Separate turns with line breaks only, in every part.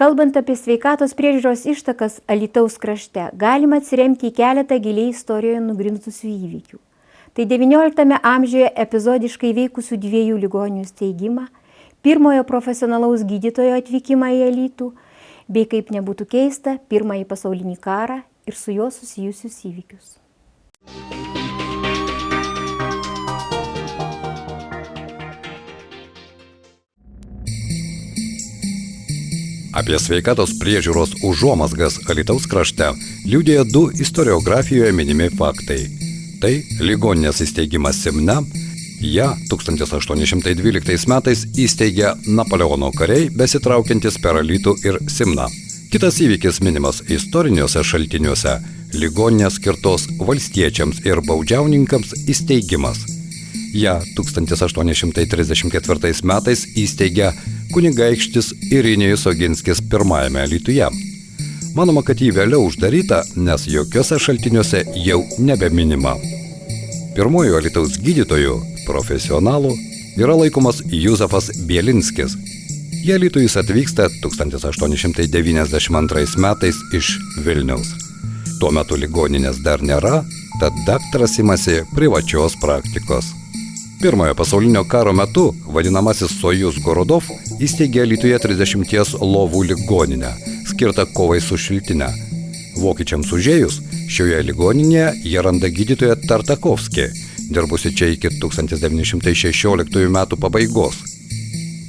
Kalbant apie sveikatos priežiūros ištakas Alytaus krašte, galima atsiremti į keletą giliai istorijoje nugrimzdusių įvykių. Tai XIX amžiuje epizodiškai veikusių 2 ligoninių steigimą, pirmojo profesionalaus gydytojo atvykimą į Alytų, bei kaip nebūtų keista, Pirmąjį pasaulinį karą ir su juo susijusius įvykius.
Apie sveikatos priežiūros užuomazgas Alytaus krašte liudija 2 istoriografijoje minimi faktai. Tai ligoninės įsteigimas Simne, ją 1812 metais įsteigė Napoleono kariai besitraukiantis per Alytų ir Simną. Kitas įvykis minimas istoriniuose šaltiniuose – ligoninės skirtos valstiečiams ir baudžiauninkams įsteigimas. Ją 1834 metais įsteigė kunigaikštis Irinijus Oginskis pirmajame Alytuje. Manoma, kad jį vėliau uždaryta, nes jokiuose šaltiniuose jau nebeminima. Pirmuoju Alytaus gydytoju, profesionalu, yra laikomas Juzefas Bielinskis. Į Alytų jis atvyksta 1892 metais iš Vilniaus. Tuo metu ligoninės dar nėra, tad daktaras imasi privačios praktikos. Pirmojo pasaulinio karo metu vadinamasis Sojuz Gorodov įsteigė Alytuje 30 lovų ligoninę, skirtą kovai su šiltine. Vokiečiams užėjus, šioje ligoninėje jie randa gydytoją Tartakovskį, dirbusi čia iki 1916 metų pabaigos.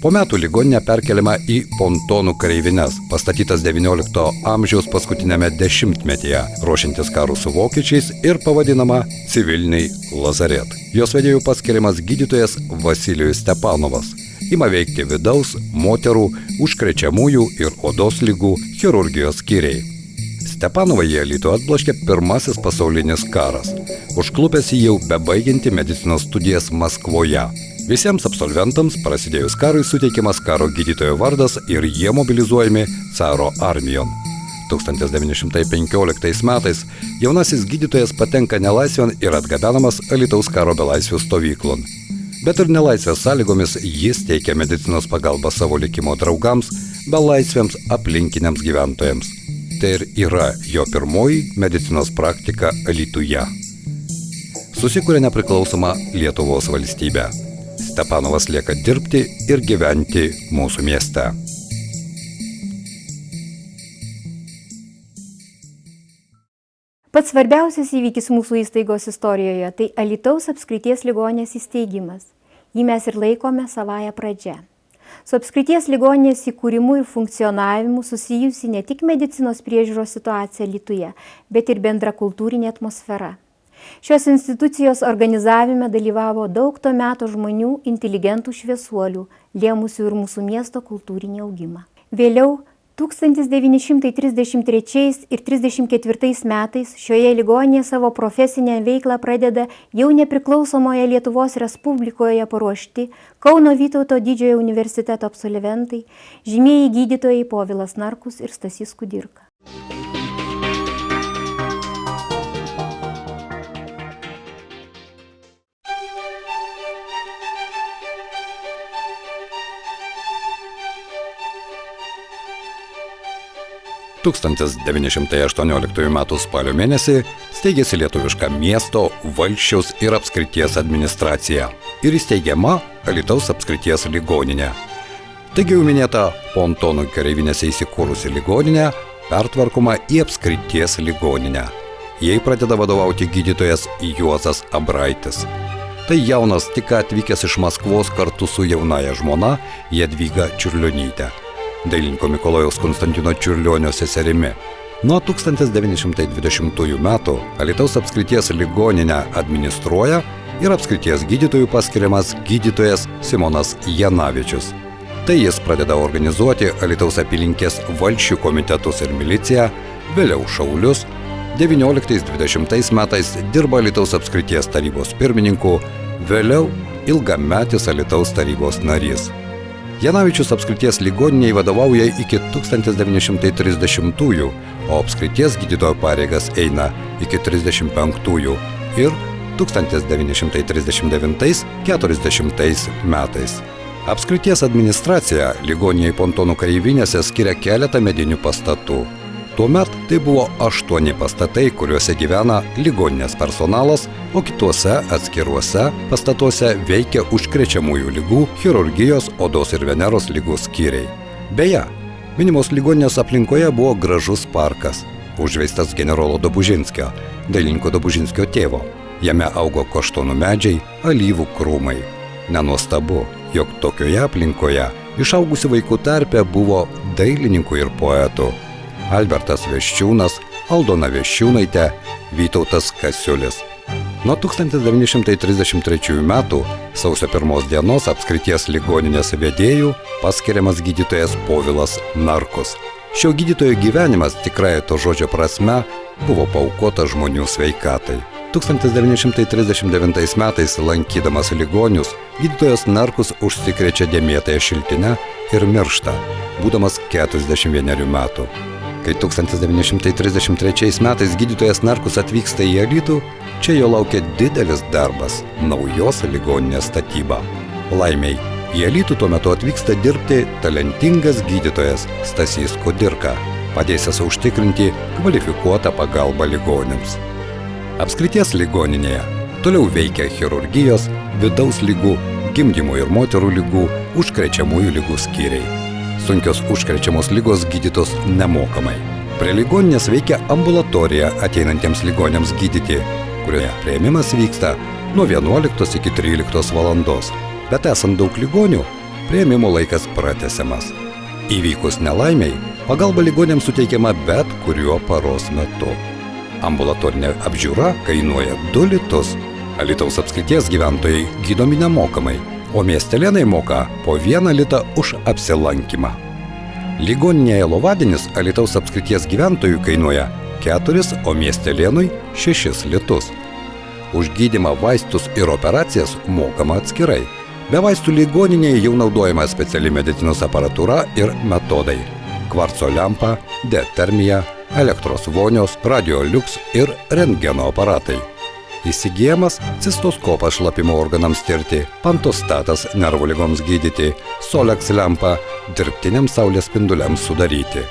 Po metų ligoninė perkeliama į pontonų kareivines, pastatytas XIX amžiaus paskutinėme dešimtmetyje, ruošiantis karų su vokiečiais ir pavadinama civiliniai lazaret. Jos vedėjų paskiriamas gydytojas Vasilijus Stepanovas. Ima veikti vidaus, moterų, užkrečiamųjų ir odos ligų chirurgijos skyriai. Stepanovą į Alytų atbloškė Pirmasis pasaulinis karas, užklupęs jį jau bebaigianti medicinos studijas Maskvoje. Visiems absolventams prasidėjus karui suteikiamas karo gydytojo vardas ir jie mobilizuojami caro armijon. 1915 metais jaunasis gydytojas patenka nelaisvėn ir atgabenamas Alytaus karo belaisvių stovyklon. Bet ir nelaisvės sąlygomis jis teikia medicinos pagalbą savo likimo draugams, belaisviams aplinkiniams gyventojams. Tai ir yra jo pirmoji medicinos praktika Alytuje. Susikuria nepriklausoma Lietuvos valstybė. Stepanovas lieka dirbti ir gyventi mūsų mieste.
Pats svarbiausias įvykis mūsų įstaigos istorijoje – tai Alytaus apskrities ligoninės įsteigimas. Jį mes ir laikome savąją pradžią. Su apskrities ligoninės įkūrimu ir funkcionavimu susijusi ne tik medicinos priežiūros situacija Alytuje, bet ir bendra kultūrinė atmosfera. Šios institucijos organizavime dalyvavo daug to meto žmonių, inteligentų šviesuolių, lėmusių ir mūsų miesto kultūrinį augimą. Vėliau, 1933 ir 1934 metais šioje ligoninėje savo profesinę veiklą pradeda jau nepriklausomoje Lietuvos Respublikoje paruošti Kauno Vytauto didžiojo universiteto absolventai, žymieji gydytojai Povilas Narkus ir Stasys Kudirka.
– 1918 m. spalio mėnesį steigėsi lietuviška miesto, valsčiaus ir apskrities administracija ir įsteigiama Alytaus apskrities ligoninė. Taigi jau minėta pontonų kareivinėse įsikūrusi ligoninė pertvarkoma į apskrities ligoninę. Jai pradeda vadovauti gydytojas Juozas Abraitis. Tai jaunas tik atvykęs iš Maskvos kartu su jaunaja žmona Jadvyga Čiurlionyte, dailininko Mikalojaus Konstantino Čiurlionio seserimi. Nuo 1920 metų Alytaus apskrities ligoninę administruoja ir apskrities gydytojų paskiriamas gydytojas Simonas Janavičius. Tai jis pradeda organizuoti Alytaus apylinkės valsčių komitetus ir miliciją, vėliau šaulius. 19-20 metais dirba Alytaus apskrities tarybos pirmininku, vėliau ilgametis Alytaus tarybos narys. Janavičius apskrities ligoniniai vadovauja iki 1930-ųjų, o apskrities gydytojo pareigas eina iki 35-ųjų ir 1939-40 metais. Apskrities administracija ligoninėje Pontonų kareivinėse skiria keletą medinių pastatų. Tuomet tai buvo 8 pastatai, kuriuose gyvena ligoninės personalas, o kituose atskiruose pastatuose veikia užkrečiamųjų ligų, chirurgijos, odos ir veneros ligų skyriai. Beje, minimos ligoninės aplinkoje buvo gražus parkas, užveistas generolo Dobužinskio, dailininko Dobužinskio tėvo. Jame augo kaštonų medžiai, alyvų krūmai. Nenuostabu, jog tokioje aplinkoje išaugusių vaikų tarpe buvo dailininkų ir poetų. Albertas Veščiūnas, Aldona Veščiūnaitė, Vytautas Kasiulis. Nuo 1933 metų sausio 1 dienos apskrities ligoninės vedėjų paskiriamas gydytojas Povilas Narkus. Šio gydytojo gyvenimas tikrąja to žodžio prasme buvo paaukota žmonių sveikatai. 1939 metais lankydamas ligonius, gydytojas Narkus užsikrečia dėmėtąją šiltinę ir miršta, būdamas 41 metų. Kai 1933 metais gydytojas Narkus atvyksta į Alytų, čia jo laukia didelis darbas – naujos ligoninės statyba. Laimiai, į Alytų tuo metu atvyksta dirbti talentingas gydytojas Stasys Kudirka, padėsęs užtikrinti kvalifikuotą pagalbą ligoniams. Apskrities ligoninėje toliau veikia chirurgijos, vidaus ligų, gimdymo ir moterų ligų, užkrečiamųjų ligų skyriai. Sunkios užkrečiamos ligos gydytos nemokamai. Prie ligoninės veikia ambulatorija ateinantiems ligoniams gydyti, kurioje priėmimas vyksta nuo 11 iki 13 valandos. Bet esant daug ligonių, priėmimo laikas pratęsiamas. Įvykus nelaimiai, pagalba ligoniams suteikiama bet kuriuo paros metu. Ambulatorinė apžiūra kainuoja 2 litus. Alytaus apskrities gyventojai gydomi nemokamai, o miestelėnai moka po 1 litą už apsilankymą. Ligoninėje lovadienis Alytaus apskrities gyventojų kainuoja 4, o miestelėnui 6 litus. Už gydymą, vaistus ir operacijas mokama atskirai. Be vaistų ligoninėje jau naudojama speciali medicinos aparatūra ir metodai. Kvarco lempa, D-termija, elektros vonios, radioliuks ir rentgeno aparatai. Įsigyjamas cistoskopas šlapimo organams tirti, pantostatas nervų ligoms gydyti, Solex lempa dirbtiniams saulės spinduliams sudaryti.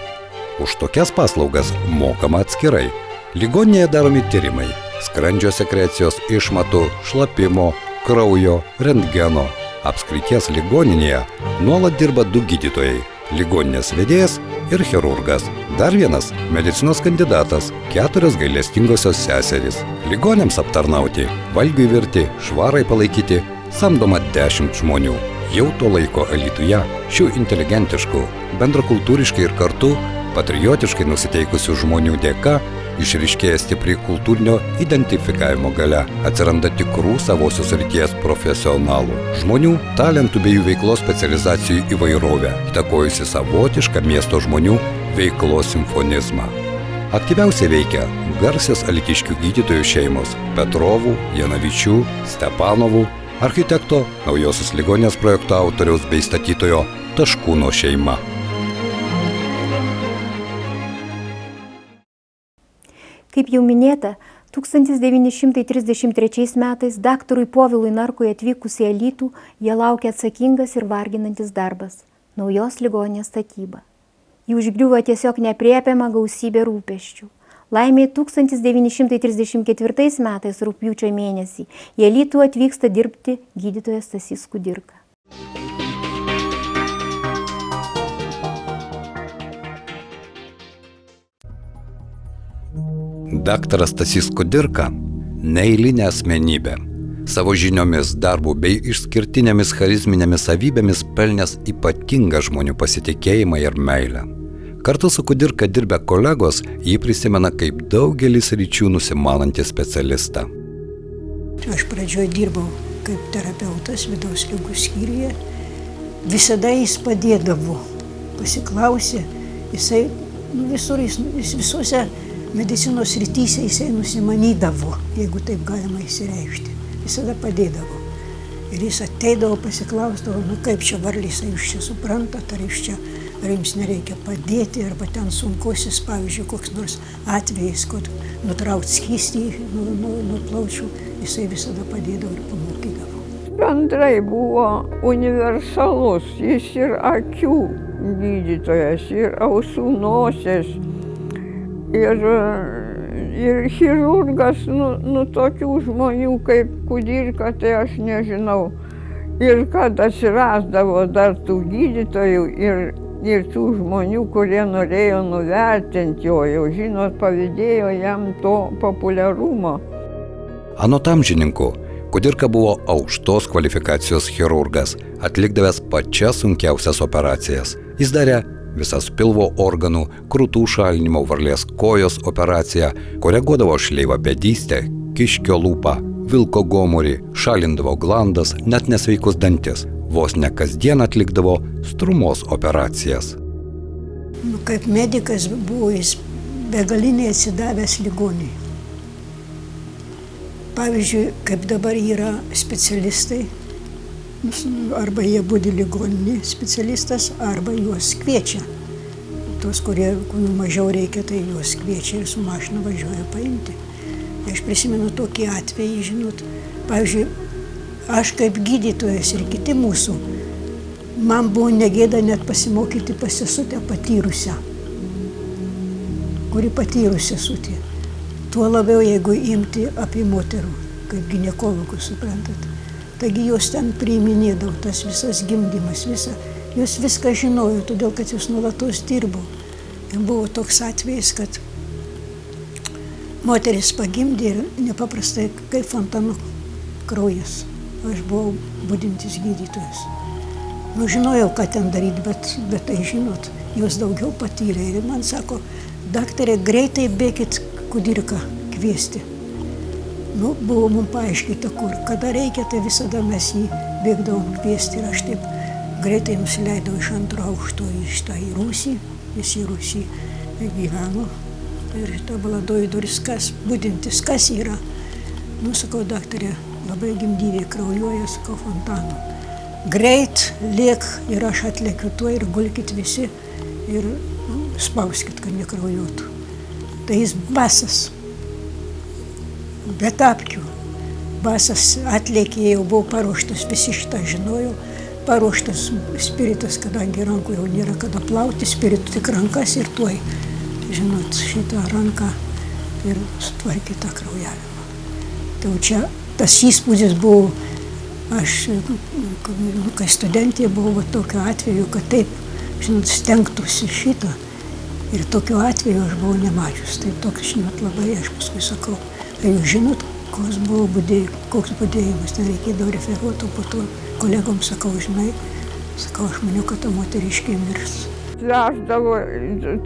Už tokias paslaugas mokama atskirai. Ligoninėje daromi tyrimai – skrandžio sekrecijos, išmatų, šlapimo, kraujo, rentgeno. Apskrities ligoninėje nuolat dirba 2 gydytojai – ligoninės vedėjas ir chirurgas. Dar vienas medicinos kandidatas, 4 gailestingosios seserys. Ligoniams aptarnauti, valgiui virti, švarai palaikyti, samdoma 10 žmonių. Jau to laiko Alytuje šių inteligentiškų, bendrakultūriškai ir kartu patriotiškai nusiteikusių žmonių dėka išryškėja stipri kultūrinio identifikavimo galia, atsiranda tikrų savosios srities profesionalų, žmonių, talentų bei jų veiklos specializacijų įvairovę, įtakojusi savotišką miesto žmonių veiklos simfonizmą. Aktyviausiai veikia garsios alytiškių gydytojų šeimos – Petrovų, Janavičių, Stepanovų, architekto, naujosios ligoninės projekto autoriaus bei statytojo Taškūno šeima.
Kaip jau minėta, 1933 metais daktarui Povilui Narkui atvykus į Alytų, jie laukia atsakingas ir varginantis darbas – naujos ligoninės statyba. Jį užgriuvo tiesiog neaprėpiama gausybė rūpesčių. Laimiai 1934 metais rugpjūčio mėnesį į Alytų atvyksta dirbti gydytojas Stasys Kudirka.
Daktaras Stasys Kudirka – neeilinė asmenybė. Savo žiniomis, darbu bei išskirtinėmis charizminėmis savybėmis pelnęs ypatingą žmonių pasitikėjimą ir meilę. Kartu su Kudirka dirbę kolegos jį prisimena kaip daugelis sričių nusimanantį specialistą.
Aš pradžioje dirbau kaip terapeutas vidaus ligų skyriuje. Visada jis padėdavo, pasiklausė, jisai visuose medicinos srityse jisai nusimanydavo, jeigu taip galima įsireikšti. Visada padėdavo. Ir jis ateidavo, pasiklausdavo, kaip čia varlys, jūs čia suprantat, ar jums nereikia padėti, arba ten sunkusis, pavyzdžiui, koks nors atvejis, kad nutraukt skystį nuo plaučių, jisai visada padėdavo ir pamokydavo.
Man bendrai buvo universalus, jis ir akių gydytojas, ir ausų nosies, ir chirurgas, tokių žmonių kaip Kudirka, tai aš nežinau. Ir kad atsirasdavo dar tų gydytojų ir tų žmonių, kurie norėjo nuvertinti jo, jau žinot, pavydėjo jam to populiarumo.
Anot amžininkų, Kudirka buvo aukštos kvalifikacijos chirurgas, atlikdavęs pačias sunkiausias operacijas. Jis darė visas pilvo organų, krūtų šalinimo, varlės kojos operaciją, koreguodavo šleivabėdystę, kiškio lūpą, vilko gomurį, šalindavo glandas, net nesveikus dantis. Vos ne kasdien atlikdavo strumos operacijas.
Kaip medikas buvo jis begaliniai atsidavęs ligoniui. Pavyzdžiui, kaip dabar yra specialistai, arba jie budi ligoninė specialistas, arba juos kviečia. Tos, kurių mažiau reikia, tai juos kviečia ir su mašina važiuoja paimti. Aš prisimenu tokį atvejį, žinot, pavyzdžiui, aš kaip gydytojas ir kiti mūsų, man buvo negėda net pasimokyti pas sesutę patyrusią, kuri patyrus sesutė. Tuo labiau, jeigu imti apie moterų, kaip ginekologus, suprantat. Taigi jos ten priiminėdavo, tas visas gimdymas, jos viską žinojo, todėl kad jos nuolatos dirbo. Ir buvo toks atvejis, kad moteris pagimdė ir nepaprastai kaip fontanu kraujas. Aš buvau budintis gydytojas. Žinojau, ką ten daryti, bet tai žinot, jos daugiau patyrė. Ir man sako, daktarė, greitai bėkit Kudirką kviesti. Buvo mums paaiškita, kur. Kada reikia, tai visada mes jį bėgdavom kviesti. Ir aš taip greitai nusileidau iš antro aukšto į Rūsį, jis į Rūsį gyveno. Ir ta baladoji duris, kas budintis, kas yra. Sakau, daktarė, labai gimdyviai kraujuoja, sakau, fontanu. Greit, lėk ir aš atlėkiu tuo ir gulkit visi ir spauskit, kad nekraujuotų. Tai jis basas, be tapkių. Basas atlėkė, jau buvo paruoštas, visi šitą žinojo, paruoštas spiritas, kadangi rankų jau nėra kada plauti, spiritų tik rankas ir tuoj. Žinot, šitą ranką ir sutvarkė tą kraujavimą. Tai čia tas įspūdis buvo, aš, kai studentė buvau tokio atveju, kad taip, žinot, stengtųsi šitą. Ir tokiu atveju aš buvau nemačius. Tai toks, žinot, labai, aš paskui sakau, jūs žinot, koks budėjimas, ten reikėdavo referuoti, po to kolegoms sakau, žinai, sakau, aš maniau, kad ta moteriškė mirs.
Veždavo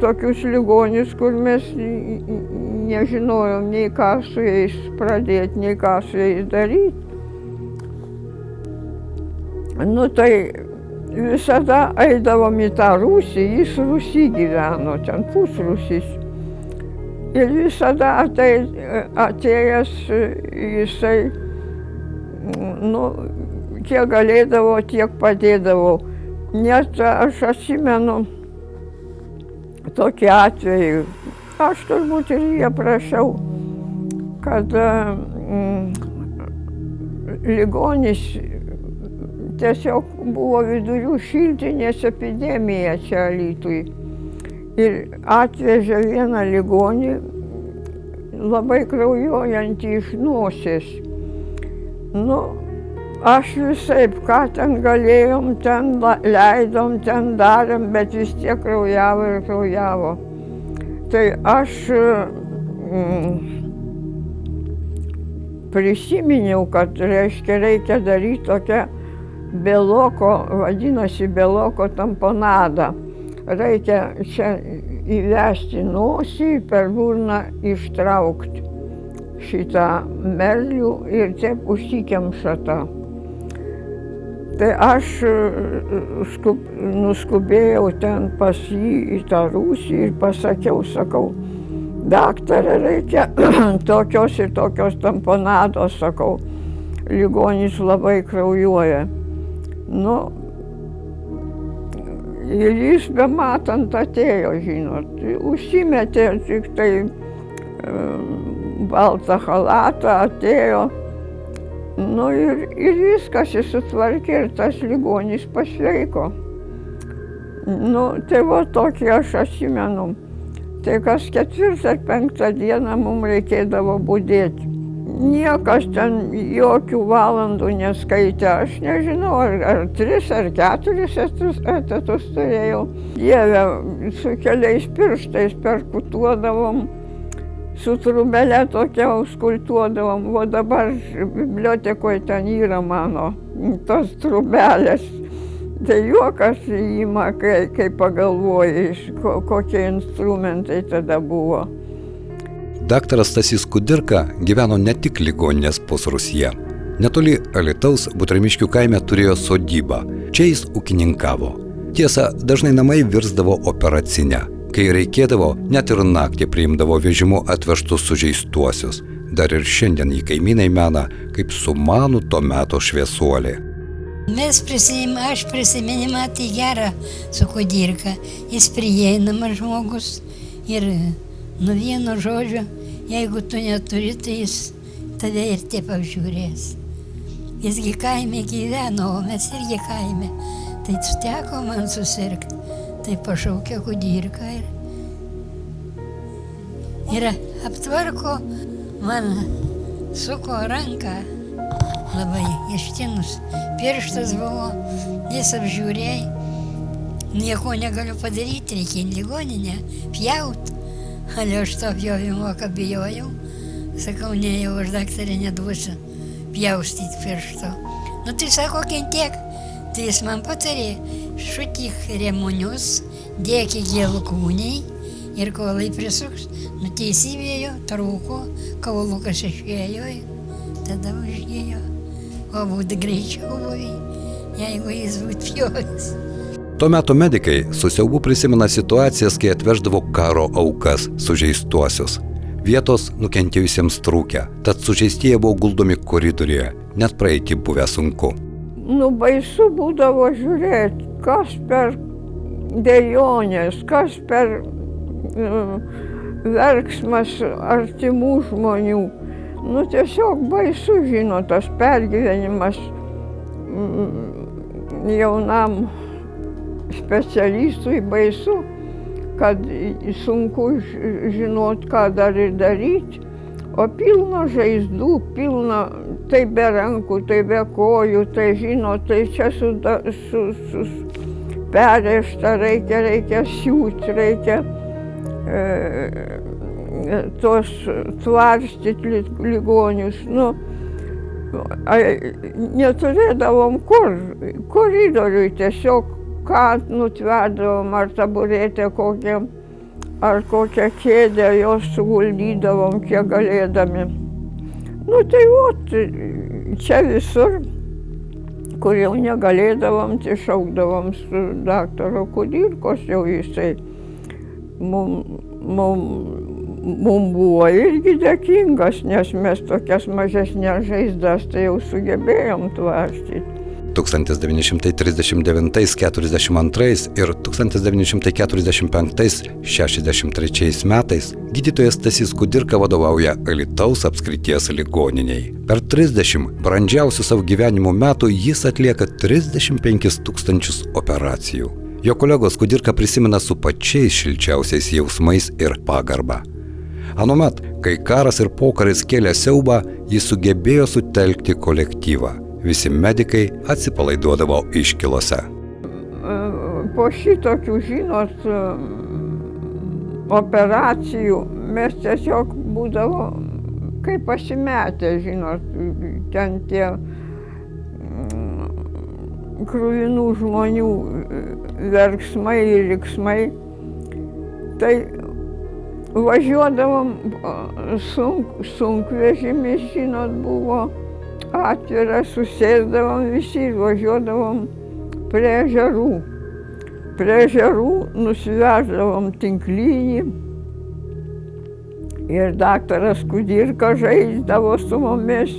tokius ligonius, kur mes nežinojom nei ką su jais pradėti, nei ką su jais daryti. Tai visada eidavom į tą Rūsį, jis Rūsy gyveno, ten pusrūsis. Ir visada atėjęs jisai, kiek galėdavo, tiek padėdavo. Net aš atsimenu tokį atvejį, aš turbūt ir jį aprašiau, kad ligonis tiesiog buvo vidurių šiltinės epidemija čia Alytuj. Ir atvežė vieną ligonį, labai kraujuojantį iš nosies. Aš visaip, ką ten galėjom, ten leidom, ten darėm, bet vis tiek kraujavo ir kraujavo. Tai aš prisiminiau, kad reikia daryti tokią beloko, vadinasi beloko tamponadą. Reikia čia įvesti nosį, per burną ištraukti šitą merlių ir taip užsikemša tą. Tai aš nuskubėjau ten pas jį į tą Rūsį ir pasakiau, sakau, daktarė, reikia tokios ir tokios tamponados, sakau, ligonis labai kraujuoja. Ir jis bematant atėjo, žinot, užsimetė tik tai baltą chalatą, atėjo Nu ir viskas įsitvarkė ir tas ligonis pasveiko. Nu, tai va tokį aš atsimenu. Tai kas 4 ar 5 dieną mums reikėdavo budėti. Niekas ten jokių valandų neskaitė. Aš nežinau, ar 3 ar 4 etatus turėjau. Dieve, su keliais pirštais perkutuodavom. Su trubelė tokia auskultuodavom, o dabar bibliotekoje ten yra mano tos trubelės. Tai juokas įima, kai pagalvoji, kokie instrumentai tada buvo.
Daktaras Stasys Kudirka gyveno ne tik ligoninės pusrūsyje. Netoli Alytaus Butramiškių kaime turėjo sodybą. Čia jis ūkininkavo. Tiesa, dažnai namai virsdavo operacinę. Kai reikėdavo, net ir naktį priimdavo vežimu atvežtus sužeistuosius. Dar ir šiandien jį kaimynai mena kaip sumanų to meto šviesuolį.
Aš prisiminimą tai gerą su Kudirka. Jis prieinamas žmogus ir nu vieno žodžio, jeigu tu neturi, tai jis tave ir taip apžiūrės. Jisgi kaime gyveno, o mes irgi kaime. Tai teko man susirgti. Tai pašaukė Kudirką ir aptvarko man, suko ranką, labai ištinus. Pirštas buvo, jis apžiūrėjai, nieko negaliu padaryti, reikia į ligoninę, pjaut. Ale aš to pjovimo kabijojau, sakau, ne jau aš daktarė neduosiu pjaustyti piršto. Nu tai sako, kentiek. Tai jis man patarė, šutik remonius, dėk į gėlukūniai ir kaulai prisuks, nuteisybėjo, trūko, kaulukas išėjo, tada užgėjo. O būtų greičiau buvai, jeigu jis būtų pjovęs.
Tuo metu medikai su siaubu prisimena situacijas, kai atveždavo karo aukas, sužeistuosius. Vietos nukentėjusiems trūkę, tad sužeistieji buvo guldomi koridoriuje, net praeiti buvę sunku.
Nu, baisu būdavo žiūrėti, kas per dejonės, kas per verksmas artimų žmonių. Nu, tiesiog baisu, žinot, tas pergyvenimas jaunam specialistui baisu, kad sunku žinot, ką dar ir daryti. O pilna žaizdų, pilna, tai be rankų, tai be kojų, tai žinot, tai čia perėšta, reikia siūti, reikia tos tvarstyti ligonius. Nu, neturėdavom koridoriui tiesiog, ką nutverdavom, ar taburetę kokią, ar kokią kėdę, jos suguldydavom, kiek galėdami. Nu tai ot, čia visur, kur jau negalėdavom, tai šaukdavom su daktaro Kudirkos, jau jisai mum buvo irgi dėkingas, nes mes tokias mažesnės žaizdas tai jau sugebėjom tvarstyti.
1939–42 ir 1945–63 metais gydytojas Stasys Kudirka vadovauja Alytaus apskrities ligoniniai. Per 30 brandžiausių savo gyvenimo metų jis atlieka 35 000 operacijų. Jo kolegos Kudirka prisimena su pačiais šilčiausiais jausmais ir pagarba. Anuomet, kai karas ir pokaris kėlė siaubą, jis sugebėjo sutelkti kolektyvą. Visi medikai atsipalaiduodavo iškilose.
Po šitokių, žinot, operacijų mes tiesiog būdavo kaip pasimetę, žinot, ten tie kruvinų žmonių verksmai ir riksmai. Tai važiuodavom, sunkvežimis, žinot, buvo atviras, susėsdavom visi ir važiuodavom prie ežerų. Prie ežerų nusiveždavom tinklinį ir daktaras Kudirka žaisdavo su mumis.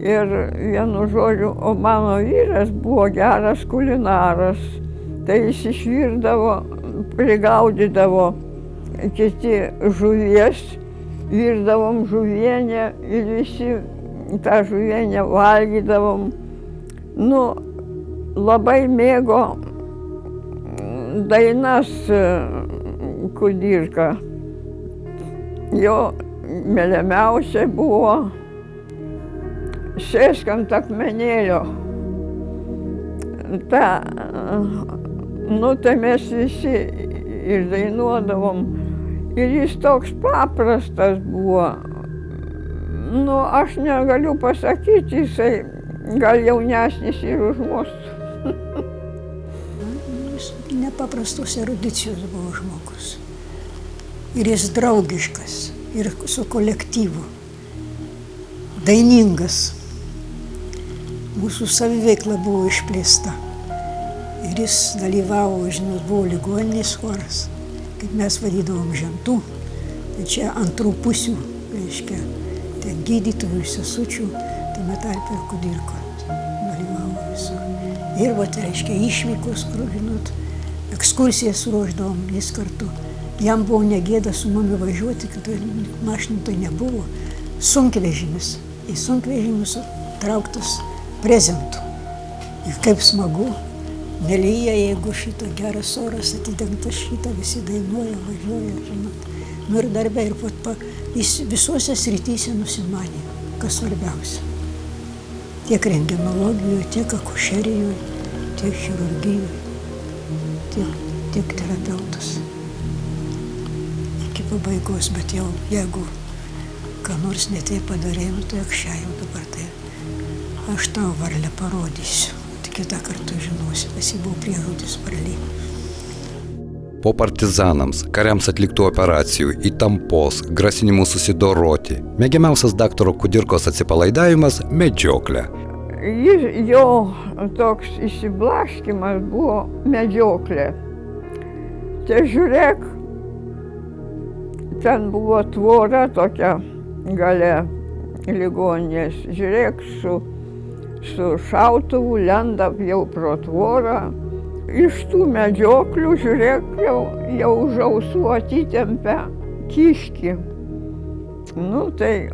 Ir vienu žodžiu, o mano vyras buvo geras kulinaras. Tai jis išvirdavo, prigaudydavo kiti žuvies, virdavom žuvienę ir visi tą žuvienę valgydavom. Nu, labai mėgo dainas Kudirka. Jo mėlimiausia buvo Sėsk ant akmenėlio. Tai mes visi ir dainuodavom. Ir jis toks paprastas buvo. Nu, aš negaliu pasakyti, jisai gal jaunesnis ir už mus.
Jis nepaprastos erudicijos buvo žmogus. Ir jis draugiškas, ir su kolektyvu. Dainingas. Mūsų saviveikla buvo išplėsta. Ir jis dalyvavo, žinot, buvo ligoninės choras, kaip mes vadydavom žentų. Tai čia antrų pusių, reiškia, ten gydytojų, sesučių, tame tarpe ir Kudirko dalyvavo visur. Ir, reiškia, išvykos, kur, žinot, ekskursijas ruošdavom jis kartu. Jam buvo negėda su mumi važiuoti, kad mašinų tai nebuvo. Sunkvežimis. Į sunkvežimius trauktas prezentų. Ir kaip smagu. Nelyja, jeigu šito geras oras, atidengtas šitą, visi dainuoja, važiuoja, žinot. Nu ir darbė, ir visuose srityse nusimanė, kas svarbiausia. Tiek rengenologijoje, tiek akušerijoje, tiek chirurgijoje, tiek terapeutas. Iki pabaigos, bet jau jeigu ką nors netai padarėjau, tai akščiai jau dabar tai aš tau varlę parodysiu. Kitą kartą žinosi, nes jį buvo priežodis varlė.
Po partizanams, kariams atliktų operacijų, įtampos, grasinimų susidoroti, mėgiamiausias daktaro Kudirkos atsipalaidavimas – medžioklė.
Jo toks įsiblaškymas buvo medžioklė. Tai žiūrėk, ten buvo tvora tokia gale ligoninės. Žiūrėk, su šautuvu lenda jau pro tvorą. Iš tų medžioklių, žiūrėk, jau už ausų atitempia kiškį. Nu, tai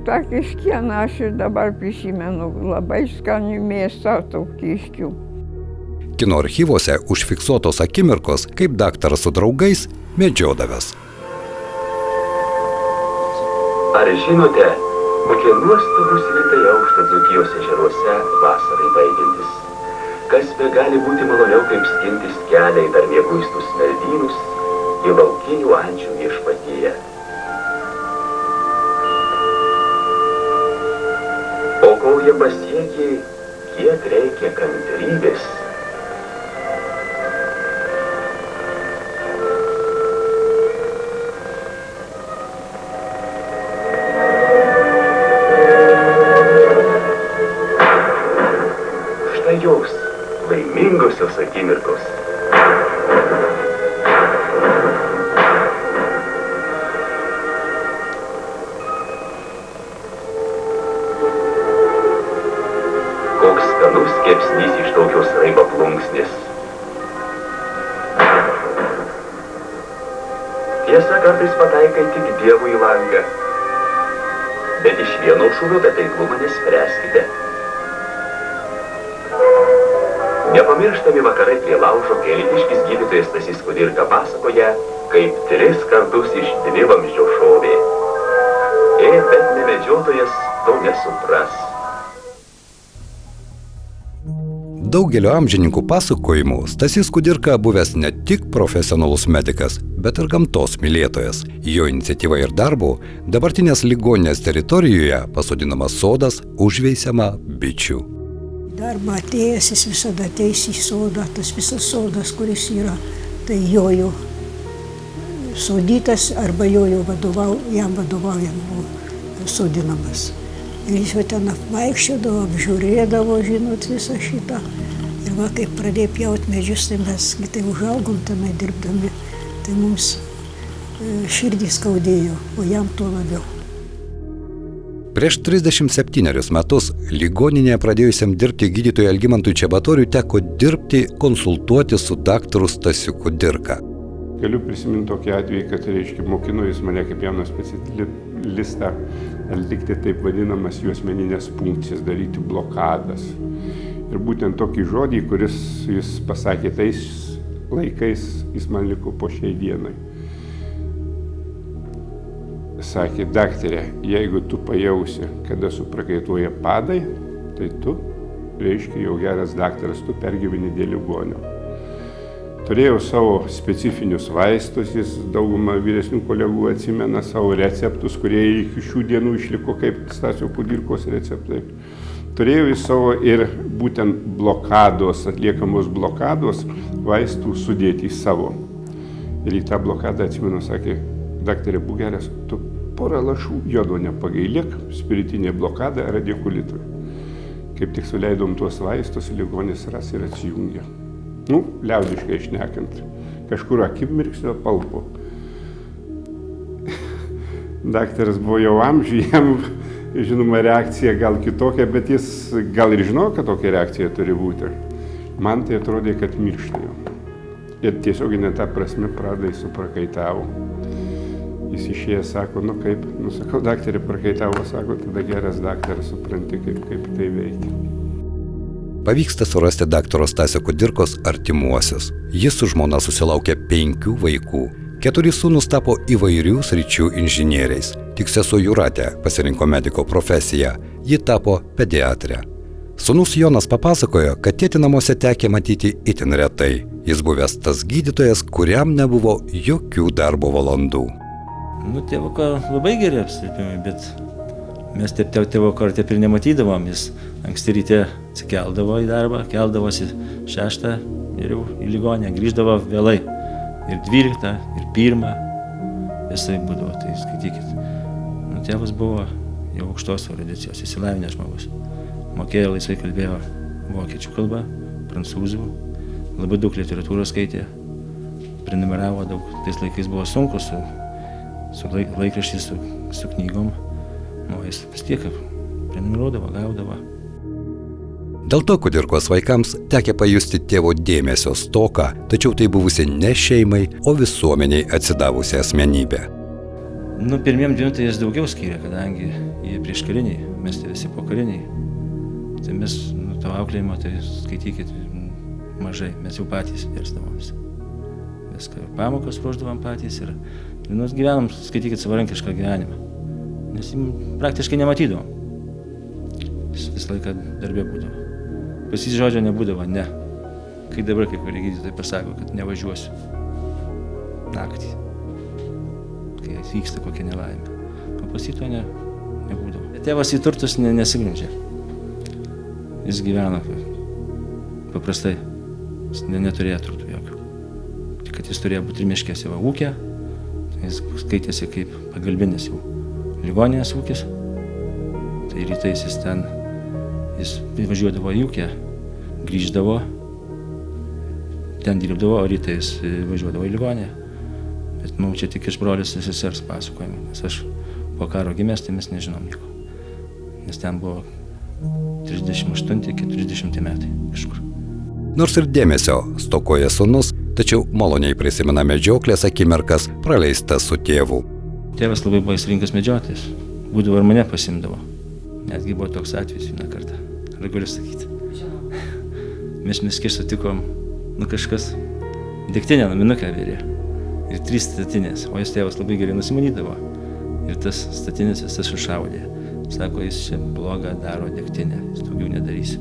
tą kiškieną aš ir dabar prisimenu, labai skanių mėsą tų kiškių.
Kino archyvuose užfiksuotos akimirkos, kaip daktaras su draugais medžiodavęs.
Ar žinote, kokie nuostabūs rytai aušta Dzūkijos ežeruose vasarai baigiantis? Kas be gali būti maloniau, kaip skintis kelią į dar mieguistus meldynus į laukinių ančių viešpatyje. O kol jie pasiekė, kiek reikia kantrybės. Štai jos laimingosios akimirkos. Koks skanus kepsnys iš tokios raibo plunksnės. Tiesa, kartais pataikai tik Dievui į langą. Bet iš vieno šūvio be taiklumą nespręskite. Nepamirštami vakarai prie laužo kelitiškis gydytojas Stasys Kudirka pasakoja, kaip 3 kartus iš 2 vamzdžio šovė. Bet nemedžiotojas to nesupras.
Daugelio amžininkų pasakojimų Stasys Kudirka buvęs ne tik profesionalus medikas, bet ir gamtos mylėtojas. Jo iniciatyva ir darbu dabartinės ligoninės teritorijoje pasodinamas sodas, užveisiama bičių.
Darbą atėjęs, jis visada ateis į sodą, tas visas sodas, kuris yra, tai jojo sodytas arba jojo jam vadovaujant buvo sodinamas. Ir jis ten apvaikščiodavo, apžiūrėdavo, žinot, visą šitą. Ir va, kai pradėjo pjauti medžius, tai mes tai užaugom tenai dirbdami, tai mums širdį skaudėjo, o jam tuo labiau.
Prieš 37 metus ligoninėje pradėjusiam dirbti gydytojui Algimantui Čebatoriui teko dirbti, konsultuoti su daktaru Stasiu Kudirka.
Galiu prisiminti tokį atvejį, kad, mokino jis mane kaip jauną listą atlikti taip vadinamas juosmeninės funkcijas, daryti blokadas. Ir būtent tokį žodį, kuris jis pasakė tais laikais, jis man liko po šiai dienai. Sakė, daktarė, jeigu tu pajausi, kada suprakaituoja padai, tai tu, reiškia, jau geras daktaras, tu pergyveni dėl ligonio. Turėjau savo specifinius vaistus, jis daugumą vyresnių kolegų atsimena savo receptus, kurie iki šių dienų išliko kaip Stasio Kudirkos receptai. Turėjau į savo ir būtent blokados, atliekamos blokados vaistų sudėti savo. Ir į tą blokadą atsimenu, sakė, daktarė, būk geras, tu porą lašų jodo nepagailėk, spiritinė blokada radikulitui. Kaip tik suleidom tuos vaistus, ligonis ras ir atsijungė. Liaudiškai šnekant, kažkur akimirksnio palpo. Daktaras buvo jau amžiuje, jam, žinoma, reakcija gal kitokia, bet jis gal ir žinojo, kad tokia reakcija turi būti. Man tai atrodė, kad mirštėjo. Ir tiesioginė ta prasme pradai suprakaitavo. Jis išėjęs sako, kaip, sakau, daktarė prakaitavo, sako, tada geras daktaras, supranti, kaip tai veikia.
Pavyksta surasti daktaro Stasio Kudirkos artimuosius. Jis su žmona susilaukė 5 vaikų. 4 sūnūs tapo įvairių sričių inžinieriais. Tik sesuo Jūratė pasirinko mediko profesiją. Ji tapo pediatrė. Sūnus Jonas papasakojo, kad tėtį namuose tekė matyti itin retai. Jis buvęs tas gydytojas, kuriam nebuvo jokių darbo valandų.
Tėvuko labai geri apsilpimai, bet mes tėvuko ar taip ir nematydavom. Jis anksti ryte atsikeldavo į darbą, keldavosi 6 ir jau į ligoninę, grįždavo vėlai. Ir 12, ir 1, visai būdavo, tai skaitykit. Tėvas buvo jau aukštos erudicijos, išsilavinęs žmogus. Mokėjo, laisvai kalbėjo vokiečių kalbą, prancūzų, labai daug literatūros skaitė, prenumeravo daug. Tais laikais buvo sunku su laikraščiais, su knygom, jis vis tiek prenumeruodavo, gaudavo.
Dėl to Kudirkos vaikams tekę pajusti tėvo dėmesio stoką, tačiau tai buvusi ne šeimai, o visuomeniai atsidavusi asmenybė.
Pirmiem 2 tai jis daugiau skyrė, kadangi jie prieškariniai, mes tai visi pokariniai. Tai mes to auklėjimo, tai skaitykit, mažai, mes jau patys versdavom visą. Viską pamokas ruošdavom patys ir gyvenom, skaitykit, savarankišką gyvenimą. Nes praktiškai nematydavom. Vis laiką darbė būdavo. Pas jį žodžio nebūdavo, ne. Kai dabar kai kurie gydytojai pasako, kad nevažiuosiu naktį, kai atvyksta kokia nelaimė. O pas jį to nebūdavo. Tėvas į turtus nesigrindžia. Jis gyveno paprastai. Jis neturėjo turtų jokių. Tik kad jis turėjo būti miške savo ūkė. Jis skaitėsi kaip pagalbinis jau ligoninės ūkis. Tai rytais jis važiuodavo į ūkę, grįždavo, ten dirbdavo, o rytais važiuodavo į ligoninę. Bet mums čia tik iš brolius ir sesers pasakojimai, nes aš po karo gimęs, tai mes nežinom nieko. Nes ten buvo 38-40 metai kažkur.
Nors ir dėmesio stokoja sūnus, tačiau maloniai prisimena medžioklės akimirkas praleistas su tėvu.
Tėvas labai buvo įsirinkas medžiotis, būdavo ir mane pasimdavo. Netgi buvo toks atvejis vieną kartą, ar galiu sakyti. Mes miške sutikom, kažkas degtinę naminukę vėrė ir 3 statinės, o jis tėvas labai gerai nusimanydavo. Ir tas statinės visas sušaudė. Sako, jis čia blogą daro degtinę, jis daugiau nedarys.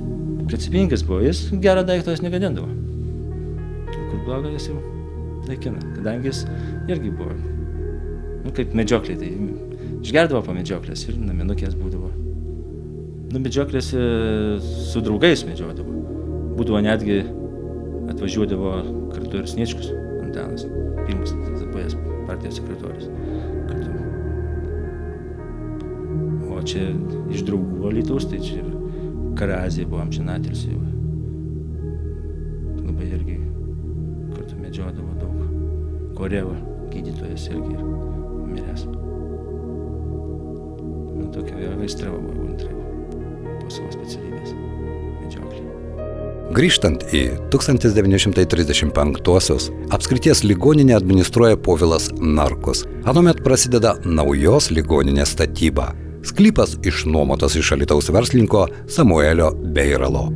Principingas buvo, jis gerą daiktą jis negadindavo. Kur blogą jis jau naikina, kadangi jis irgi buvo, kaip medžioklė, tai išgerdavo po medžioklės ir naminukės būdavo. Medžioklės su draugais medžiodavo. Būdavo netgi atvažiuodavo kartu ir Sniečkus, Antanas, pirmas buvęs partijos sekretorius. O čia iš draugų Alytaus, tai čia ir Karazė buvo amžinatilsį jau. Labai irgi kartu medžiodavo daug. Koreva gydytojas irgi miręs. Tokia aistra buvo, po savo specialybės medžioklė.
Grįžtant į 1935-osius, apskrities ligoninę administruoja Povilas Narkus. Anuomet prasideda naujos ligoninės statyba. Sklypas išnuomotas iš Alytaus verslininko Samuelio Beiralo.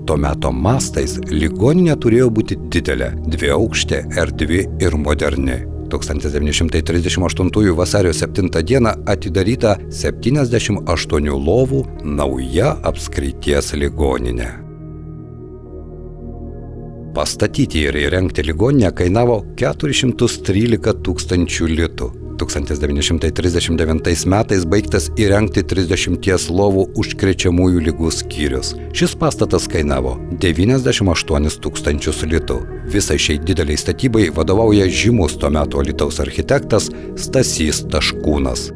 Tuo meto mastais ligoninė turėjo būti didelė, dviaukštė, erdvi ir moderni. 1938 vasario 7 dieną atidaryta 78 lovų nauja apskrities ligoninė. Pastatyti ir įrengti ligoninę kainavo 413 tūkstančių litų. 1939 metais baigtas įrengti 30 lovų užkrečiamųjų ligų skyrius. Šis pastatas kainavo 98 tūkstančius litų. Visai šiai dideliai statybai vadovauja žymus tuo metu Alytaus architektas Stasys Taškūnas.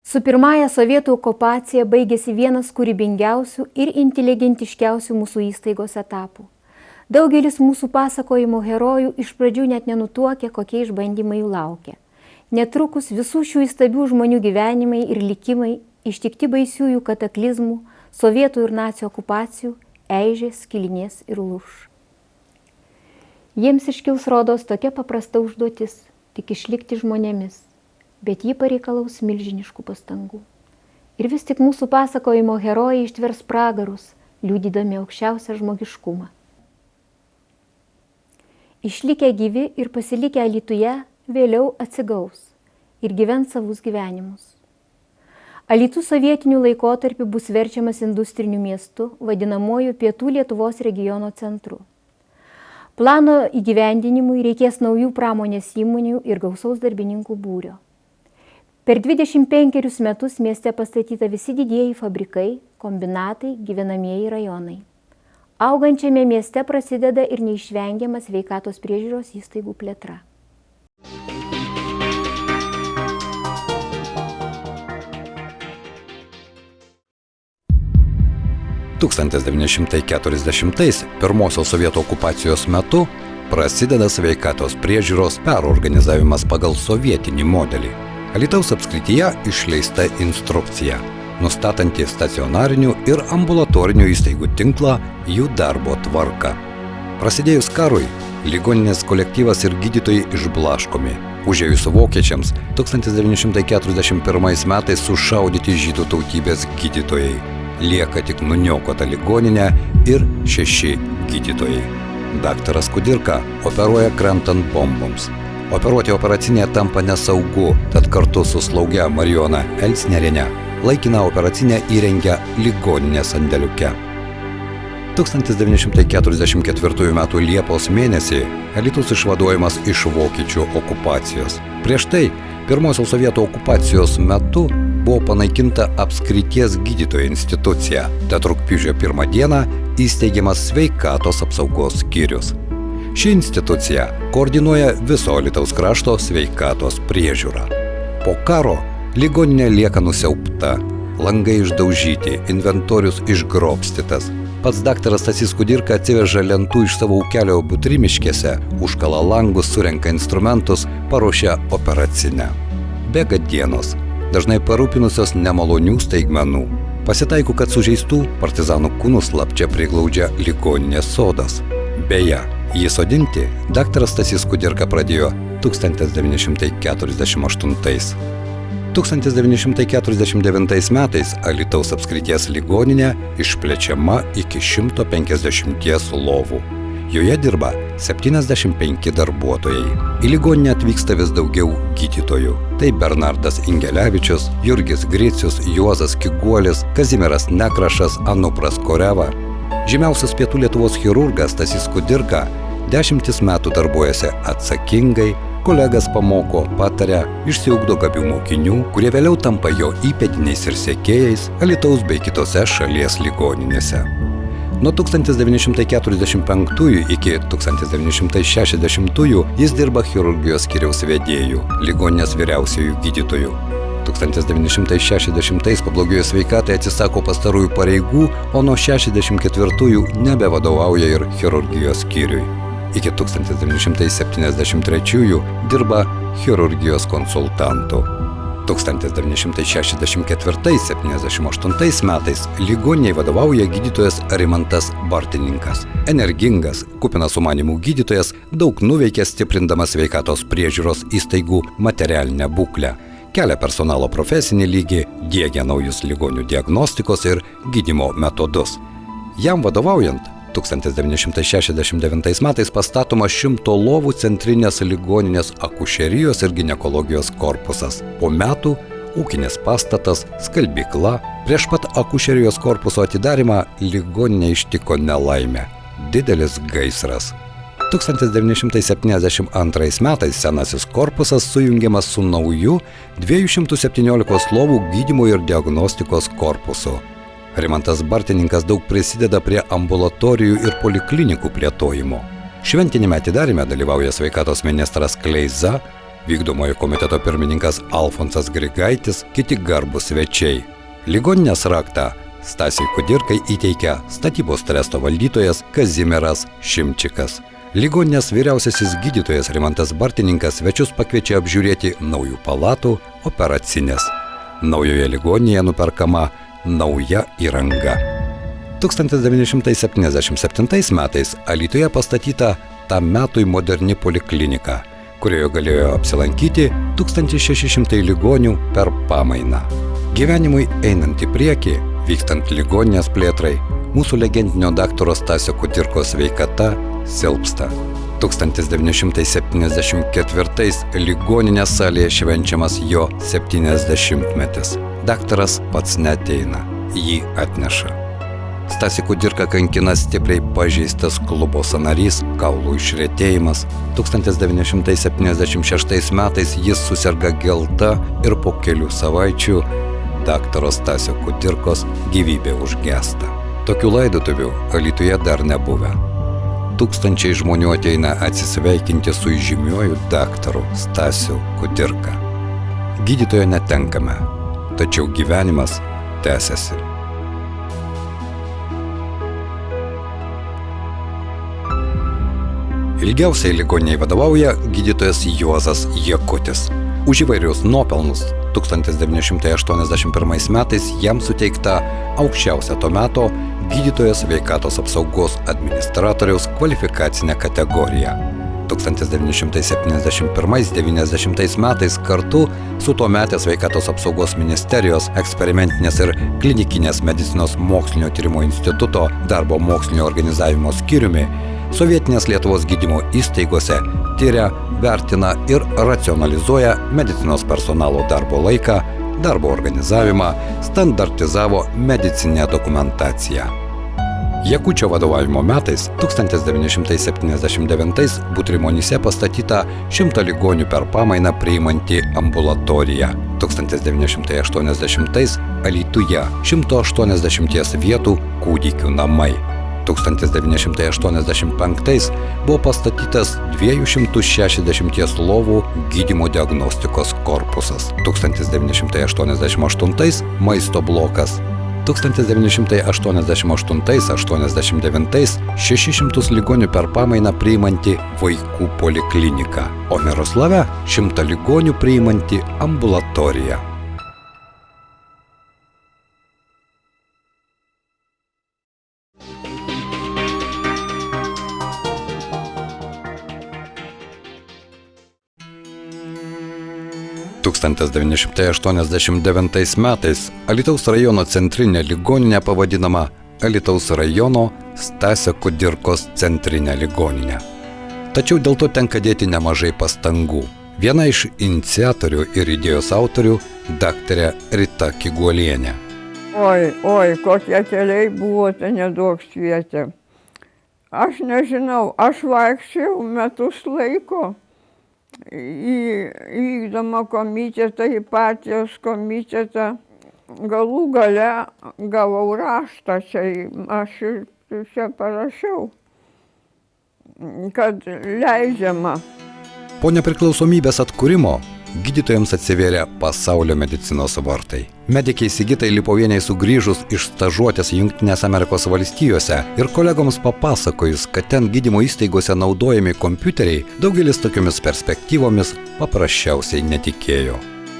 Su pirmąja sovietų okupacija baigėsi vienas kūrybingiausių ir inteligentiškiausių mūsų įstaigos etapų. Daugelis mūsų pasakojimo herojų iš pradžių net nenutuokė, kokie išbandymai jų laukia. Netrukus visų šių įstabių žmonių gyvenimai ir likimai, ištikti baisiųjų kataklizmų, sovietų ir nacių okupacijų, eižės, skilinės ir lūš. Jiems iškils rodos tokia paprasta užduotis, tik išlikti žmonėmis. Bet jį pareikalaus milžiniškų pastangų. Ir vis tik mūsų pasakojimo herojai ištvers pragarus, liudydami aukščiausią žmogiškumą. Išlikę gyvi ir pasilikę Alytuje vėliau atsigaus ir gyvens savus gyvenimus. Alytus sovietiniu laikotarpiu bus verčiamas industriniu miestu, vadinamuoju Pietų Lietuvos regiono centru. Plano įgyvendinimui reikės naujų pramonės įmonių ir gausaus darbininkų būrio. Per 25 metus mieste pastatyta visi didieji fabrikai, kombinatai, gyvenamieji rajonai. Augančiame mieste prasideda ir neišvengiama sveikatos priežiūros įstaigų plėtra.
– 1940-ais pirmosios sovietų okupacijos metu prasideda sveikatos priežiūros perorganizavimas pagal sovietinį modelį. Alytaus apskrityje išleista instrukcija, nustatanti stacionarinių ir ambulatorinių įstaigų tinklą, jų darbo tvarką. Prasidėjus karui, ligoninės kolektyvas ir gydytojai išblaškomi. Užėjus vokiečiams 1941 metais sušaudyti žydų tautybės gydytojai. Lieka tik nuniokota ligoninė ir 6 gydytojai. Daktaras Kudirka operuoja krentant bomboms. Operuoti operacinėje tampa nesaugu, tad kartu su slauge Marijona Elsneriene laikiną operacinę įrengia ligoninės sandėliuke. 1944 m. Liepos mėnesį Alytus išvaduojamas iš vokiečių okupacijos. Prieš tai, pirmosios sovietų okupacijos metu buvo panaikinta apskrities gydytojo institucija, tad rugpjūčio 1 dieną įsteigiamas sveikatos apsaugos skyrius. Ši institucija koordinuoja viso Alytaus krašto sveikatos priežiūrą. Po karo ligoninė lieka nusiaubta, langai išdaužyti, inventorius išgrobstytas. Pats daktaras Stasys Kudirka atsiveža lentų iš savo ūkelio Butrimiškėse, užkala langus, surenka instrumentus, paruošia operacinę. Bėga dienos, dažnai parūpinusios nemalonių staigmenų. Pasitaiko, kad sužeistų partizanų kūnus slapčia priglaudžia ligoninės sodas. Beje, jį sodinti daktaras Stasys Kudirka pradėjo 1948. 1949 metais Alytaus apskrities ligoninė išplečiama iki 150 lovų. Joje dirba 75 darbuotojai. Į ligoninę atvyksta vis daugiau gydytojų. Tai Bernardas Ingelevičius, Jurgis Gricius, Juozas Kiguolis, Kazimieras Nekrašas, Anupras Koreva. Žymiausias Pietų Lietuvos chirurgas Stasys Kudirka 10 metų darbuojasi atsakingai, kolegas pamoko, pataria, išsiugdo gabių mokinių, kurie vėliau tampa jo įpėdiniais ir sekėjais Alytaus bei kitose šalies ligoninėse. Nuo 1945 iki 1960 jis dirba chirurgijos skyriaus vedėjų, ligoninės vyriausiųjų gydytojų. 1960 pablogėjo sveikatai atsisako pastarųjų pareigų, o nuo 1964 nebevadovauja ir chirurgijos skyriui. Iki 1973 dirba chirurgijos konsultantu. 1964–78 metais ligoniniai vadovauja gydytojas Rimantas Bartininkas. Energingas, kupinas sumanimų gydytojas, daug nuveikė stiprindamas sveikatos priežiūros įstaigų materialinę būklę, kelia personalo profesinį lygį, diegia naujus ligonių diagnostikos ir gydymo metodus. Jam vadovaujant 1969 metais pastatomas 100 lovų centrinės ligoninės akušerijos ir ginekologijos korpusas. Po metų ūkinis pastatas, skalbykla. Prieš pat akušerijos korpuso atidarymą ligoninę ištiko nelaimė – didelis gaisras. 1972 metais senasis korpusas sujungiamas su nauju 217 lovų gydymo ir diagnostikos korpusu. Rimantas Bartininkas daug prisideda prie ambulatorijų ir poliklinikų plėtojimo. Šventinime atidarime dalyvauja sveikatos ministras Kleiza, vykdomojo komiteto pirmininkas Alfonsas Grigaitis, kiti garbūs svečiai. Ligoninės raktą Stasiui Kudirkai įteikia statybos tresto valdytojas Kazimieras Šimčikas. Ligoninės vyriausiasis gydytojas Rimantas Bartininkas svečius pakviečia apžiūrėti naujų palatų, operacinės. Naujoje ligoninėje nuperkama nauja įranga. 1977 metais Alytuje pastatyta tam metui moderni poliklinika, kurioje galėjo apsilankyti 1600 ligonių per pamainą. Gyvenimui einant į priekį, vykstant ligoninės plėtrai, mūsų legendinio daktaro Stasio Kudirkos sveikata silpsta. 1974 ligoninės salėje švenčiamas jo 70-metis. Daktaras pats neateina, jį atneša. Stasį Kudirką kankina stipriai pažeistas klubo sąnarys, kaulų išretėjimas. 1976 metais jis suserga gelta ir po kelių savaičių daktaro Stasio Kudirkos gyvybė užgęsta. Tokių laidotuvių Alytuje dar nebuvę. Tūkstančiai žmonių ateina atsisveikinti su įžymiuoju daktaru Stasiu Kudirka. Gydytojo netenkame, tačiau gyvenimas tęsiasi. Ilgiausiai ligoniniai vadovauja gydytojas Juozas Jakutis. Už įvairius nuopelnus 1981 metais jam suteikta aukščiausia to meto gydytojo sveikatos apsaugos administratoriaus kvalifikacinė kategorija. 1971–1990 metais kartu su tuometės sveikatos apsaugos ministerijos eksperimentinės ir klinikinės medicinos mokslinio tyrimo instituto darbo mokslinio organizavimo skyriumi sovietinės Lietuvos gydymo įstaigose tyria, vertina ir racionalizuoja medicinos personalo darbo laiką, darbo organizavimą, standartizavo medicininę dokumentaciją. Jakučio vadovavimo metais 1979 Butrimonyse pastatyta 100 ligonių per pamainą priimanti ambulatorija. 1980 Alytuje 180 vietų kūdikių namai. 1985 buvo pastatytas 260 lovų gydymo diagnostikos korpusas. 1988 maisto blokas. 1988–89 600 ligonių per pamainą priimanti vaikų poliklinika, o Miroslave 100 ligonių priimanti ambulatorija. – 1989 metais Alytaus rajono centrinė ligoninė pavadinama Alytaus rajono Stasio Kudirkos centrinė ligoninė. Tačiau dėl to tenka dėti nemažai pastangų. Viena iš iniciatorių ir idėjos autorių daktarė Rita Kiguolienė.
Oi, kokie keliai buvo, tai nedaug švietė. Aš nežinau, aš vaikščiau metus laiko į vykdomą komitetą, į partijos komitetą. Galų gale gavau raštą, aš čia parašiau, kad leidžiama.
Po nepriklausomybės atkūrimo gydytojams atsivėrė pasaulio medicinos vartai. Medikei Sigitai Lipovienei sugrįžus iš stažuotės Jungtinėse Amerikos valstijose ir kolegoms papasakojus, kad ten gydymo įstaigose naudojami kompiuteriai, daugelis tokiomis perspektyvomis paprasčiausiai netikėjo.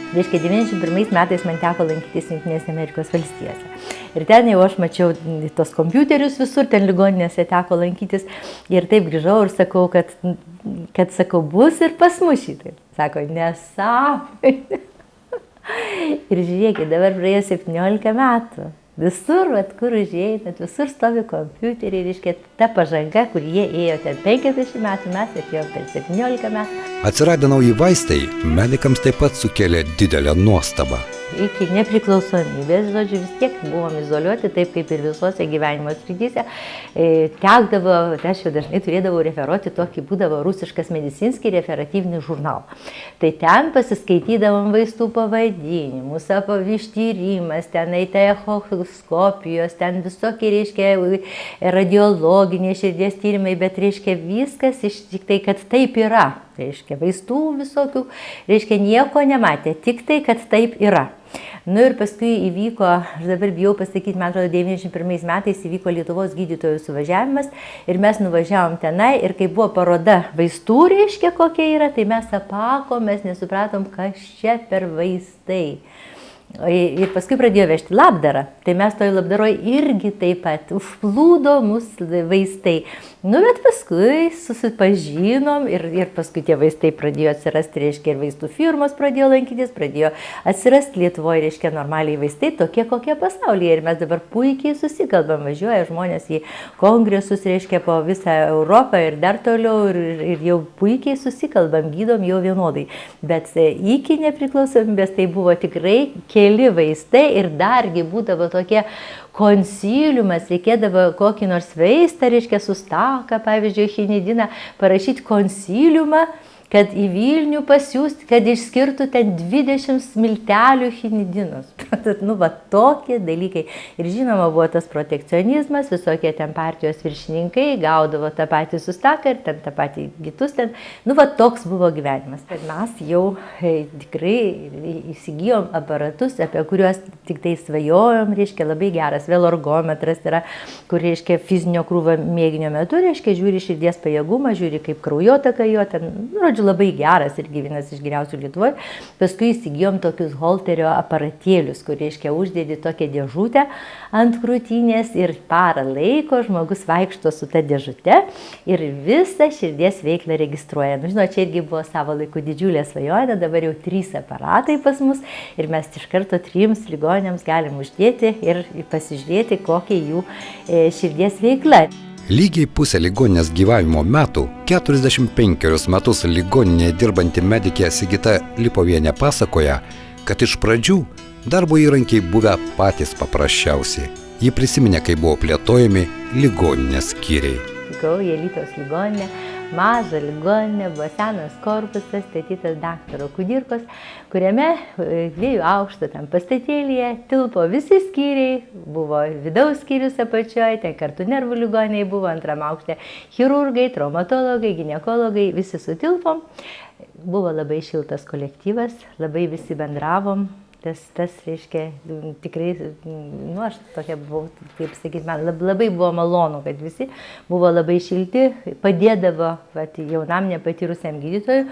Reiškia, 91 metais man teko lankytis Jungtinėse Amerikos valstijose. Ir ten jau aš mačiau tos kompiuterius visur, ten ligoninėse teko lankytis. Ir taip grįžau ir sakau, kad sakau, bus ir pas mus šitai. Sako, nesąmonė. Ir žiūrėkit, dabar praėjo 17 metų. Visur, kur užėjai, visur stovi kompiuteriai, reiškia, ta pažanga, kur jie ėjo ten 50 metų, mes atėjom per 17 metų.
Atsiradę nauji vaistai medikams taip pat sukėlė didelę nuostabą.
Iki nepriklausomybės, žodžiu, vis tiek buvom izoliuoti, taip kaip ir visose gyvenimo srityse. Tekdavo, aš jau dažnai turėdavau referuoti tokį, būdavo rusiškas medicinskį referatyvinį žurnalą. Tai ten pasiskaitydavom vaistų pavadinimus, ištyrimas, ten echoskopijos, ten visokie, reiškia, radiologiniai širdies tyrimai, bet, reiškia, viskas tik tai, kad taip yra. Reiškia, vaistų visokių, reiškia, nieko nematė, tik tai, kad taip yra. Nu ir paskui įvyko, aš dabar bijau pasakyti, man atrodo, 91 metais įvyko Lietuvos gydytojų suvažiavimas ir mes nuvažiavom tenai ir kai buvo paroda vaistų, reiškia, kokie yra, tai mes apakom, mes nesupratom, kas čia per vaistai. Ir paskui pradėjo vežti labdarą, tai mes toj labdaroj irgi taip pat užplūdo mūsų vaistai. Nu, bet paskui susipažinom ir paskui tie vaistai pradėjo atsirasti, reiškia, ir vaistų firmos pradėjo lankytis, pradėjo atsirasti Lietuvoje, reiškia, normaliai vaistai, tokie kokie pasaulyje. Ir mes dabar puikiai susikalbam, važiuoja žmonės į kongresus, reiškia, po visą Europą ir dar toliau ir jau puikiai susikalbam, gydom jau vienodai. Bet iki nepriklausomybės tai buvo tikrai keli vaistai ir dargi būdavo tokie konsiliumas, reikėdavo kokį nors vaistą, reiškia, sustaką, pavyzdžiui, chinidiną, parašyti konsiliumą, kad į Vilnių pasiūsti, kad išskirtų ten 20 smiltelių chinidinus. Nu, va, tokie dalykai. Ir žinoma, buvo tas protekcionizmas, visokie ten partijos viršininkai gaudavo tą patį sustaką ir ten tą patį kitus ten. Nu, va, toks buvo gyvenimas. Ir mes jau tikrai įsigijom aparatus, apie kuriuos tik tai svajojom, reiškia, labai geras velorgometras yra, kur, reiškia, fizinio krūvio mėginio metu, reiškia, žiūri širdies pajėgumą, žiūri kaip kraujotaka jo, ten, labai geras irgi vienas iš geriausių Lietuvoje. Paskui įsigijom tokius holterio aparatėlius, kur, reiškia, uždėdi tokią dėžutę ant krūtinės ir parą laiko žmogus vaikšto su ta dėžute ir visą širdies veiklą registruoja. Nu, žinot, čia irgi buvo savo laiku didžiulė svajonė, dabar jau 3 aparatai pas mus ir mes iš karto 3 ligoniams galim uždėti ir pasižiūrėti, kokia jų širdies veikla.
Lygiai pusę ligoninės gyvavimo metų, 45 metus ligoninėje dirbanti medikė Sigita Lipovienė pasakoja, kad iš pradžių darbo įrankiai buvę patys paprasčiausi. Ji prisiminė, kai buvo plėtojami ligoninės skyriai.
Vykau į Alytaus ligoninę, mažą ligoninę, buvo senas korpusas, statytas daktaro Kudirkos, kuriame 2 aukšto tam pastatėlyje tilpo visi skyriai, buvo vidaus skyrius apačioje, ten kartu nervų ligoniai buvo, 2 aukšte chirurgai, traumatologai, ginekologai, visi sutilpom. Buvo labai šiltas kolektyvas, labai visi bendravom. Tas, reiškia, tikrai, nu, aš tokia buvau, kaip sakyti, man labai buvo malonu, kad visi buvo labai šilti, padėdavo jaunam nepatyrusiam gydytojui.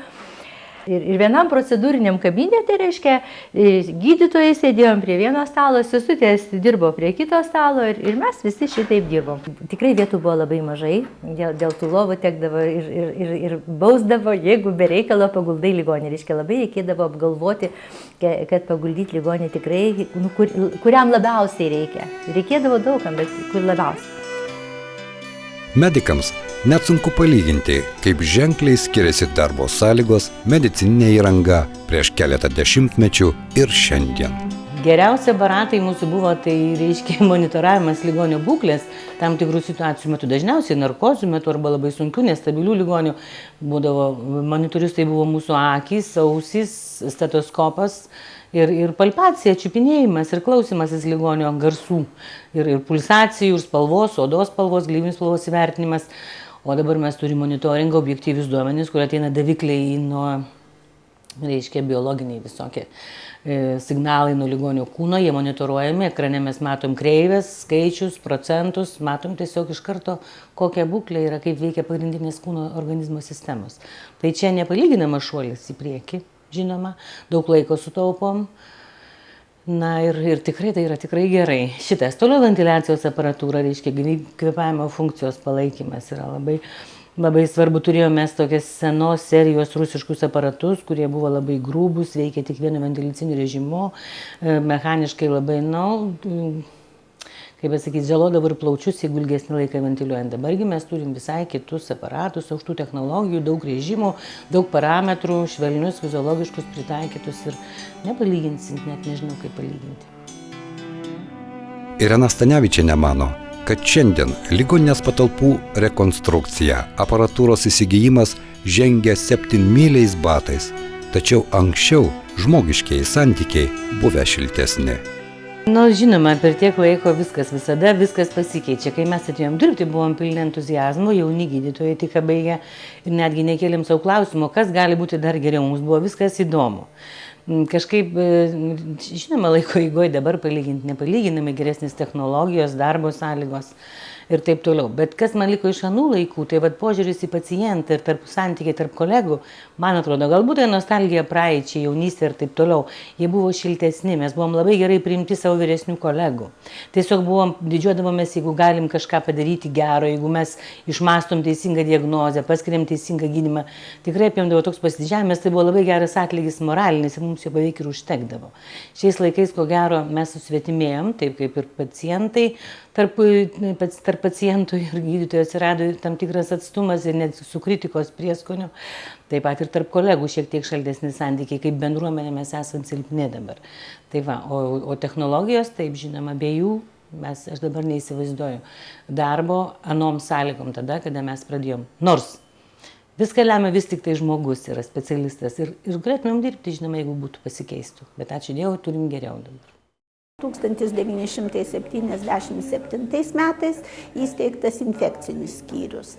Ir vienam procedūriniam kabinete, reiškia, gydytojai sėdėjom prie vieno stalo, sesutės dirbo prie kito stalo ir mes visi šitaip dirbom. Tikrai vietų buvo labai mažai, dėl tų lovų tekdavo ir bausdavo, jeigu be reikalo paguldai ligonį. Reiškia, labai reikėdavo apgalvoti, kad paguldyti ligonį tikrai, nu, kuriam labiausiai reikia. Reikėdavo daugam, bet kur labiausiai.
Medikams net sunku palyginti, kaip ženkliai skiriasi darbo sąlygos, medicininė įranga prieš keletą dešimtmečių ir šiandien.
Geriausi aparatai mūsų buvo, tai reiškia monitoravimas ligonio būklės, tam tikrų situacijų metu, dažniausiai narkozių metu arba labai sunkių, nestabilių ligonių būdavo monitorius, tai buvo mūsų akys, ausys, stetoskopas ir palpacija, čiupinėjimas ir klausimasis ligonio garsų ir pulsacijų, ir spalvos, odos spalvos, gleivinių spalvos įvertinimas. O dabar mes turime monitoringą, objektyvius duomenys, kur ateina davikliai nuo, reiškia, biologiniai visokie signalai nuo ligonio kūno, jie monitoruojami, ekrane mes matom kreivės, skaičius, procentus, matom tiesiog iš karto, kokia būklė yra, kaip veikia pagrindinės kūno organizmo sistemos. Tai čia nepalyginamas šuolis į priekį. žinoma, daug laiko sutaupom. Na ir tikrai tai yra tikrai gerai. Šitas toliau ventiliacijos aparatūra, reiškia kvėpavimo funkcijos palaikymas yra labai svarbu. Turėjome mes tokias senos serijos rusiškus aparatus, kurie buvo labai grūbus, veikia tik vienu ventiliciniu režimu, mechaniškai labai, kaip pasakyti, žalodavo ir plaučius, jeigu ilgesnį laiką ventiliuojant. Dabargi mes turim visai kitus aparatus, aukštų technologijų, daug režimų, daug parametrų, švelnius, fiziologiškus, pritaikytus ir nepalyginsit, net nežinau kaip palyginti.
Irena Stanevičienė mano, kad šiandien ligoninės patalpų rekonstrukcija, aparatūros įsigijimas žengia 7-myliais batais, tačiau anksčiau žmogiškieji santykiai buvę šiltesni.
Žinoma, per tiek laiko viskas pasikeičia. Kai mes atėjom dirbti, buvom pilni entuzijazmo, jauni gydytojai tik baigė ir netgi nekėlėm savo klausimo, kas gali būti dar geriau, mums buvo viskas įdomu. Kažkaip, žinoma, laiko eigoje dabar palyginti nepalyginamai geresnės technologijos, darbo sąlygos ir taip toliau. Bet kas man liko iš anų laikų, tai požiūris į pacientą ir santykiai tarp kolegų, man atrodo, galbūt tai nostalgija praeičiai, jaunystė ir taip toliau. Jie buvo šiltesni, mes buvom labai gerai priimti savo vyresnių kolegų. Tiesiog didžiuodavomės, jeigu galim kažką padaryti gero, jeigu mes išmastom teisingą diagnozę, paskiriam teisingą gydymą. Tikrai apimdavo toks pasididžiavimas, tai buvo labai geras atlygis moralinis ir mums jo beveik ir užtekdavo. Šiais laikais, ko gero, mes susvetimėjom, taip kaip ir pacientai, tarp pacientų ir gydytojų atsirado tam tikras atstumas ir net su kritikos prieskoniu. Taip pat ir tarp kolegų šiek tiek šaltesni santykiai, kaip bendruomenė mes esam silpni dabar. Tai o technologijos, taip žinoma, be jų aš dabar neįsivaizduoju darbo anom sąlygom tada, kada mes pradėjom. Nors viską lemia vis tik tai žmogus yra specialistas ir galėtumėm dirbti, žinoma, jeigu būtų pasikeistų. Bet ačiū Dievui, turim geriau dabar.
1977 metais įsteigtas infekcinis skyrius.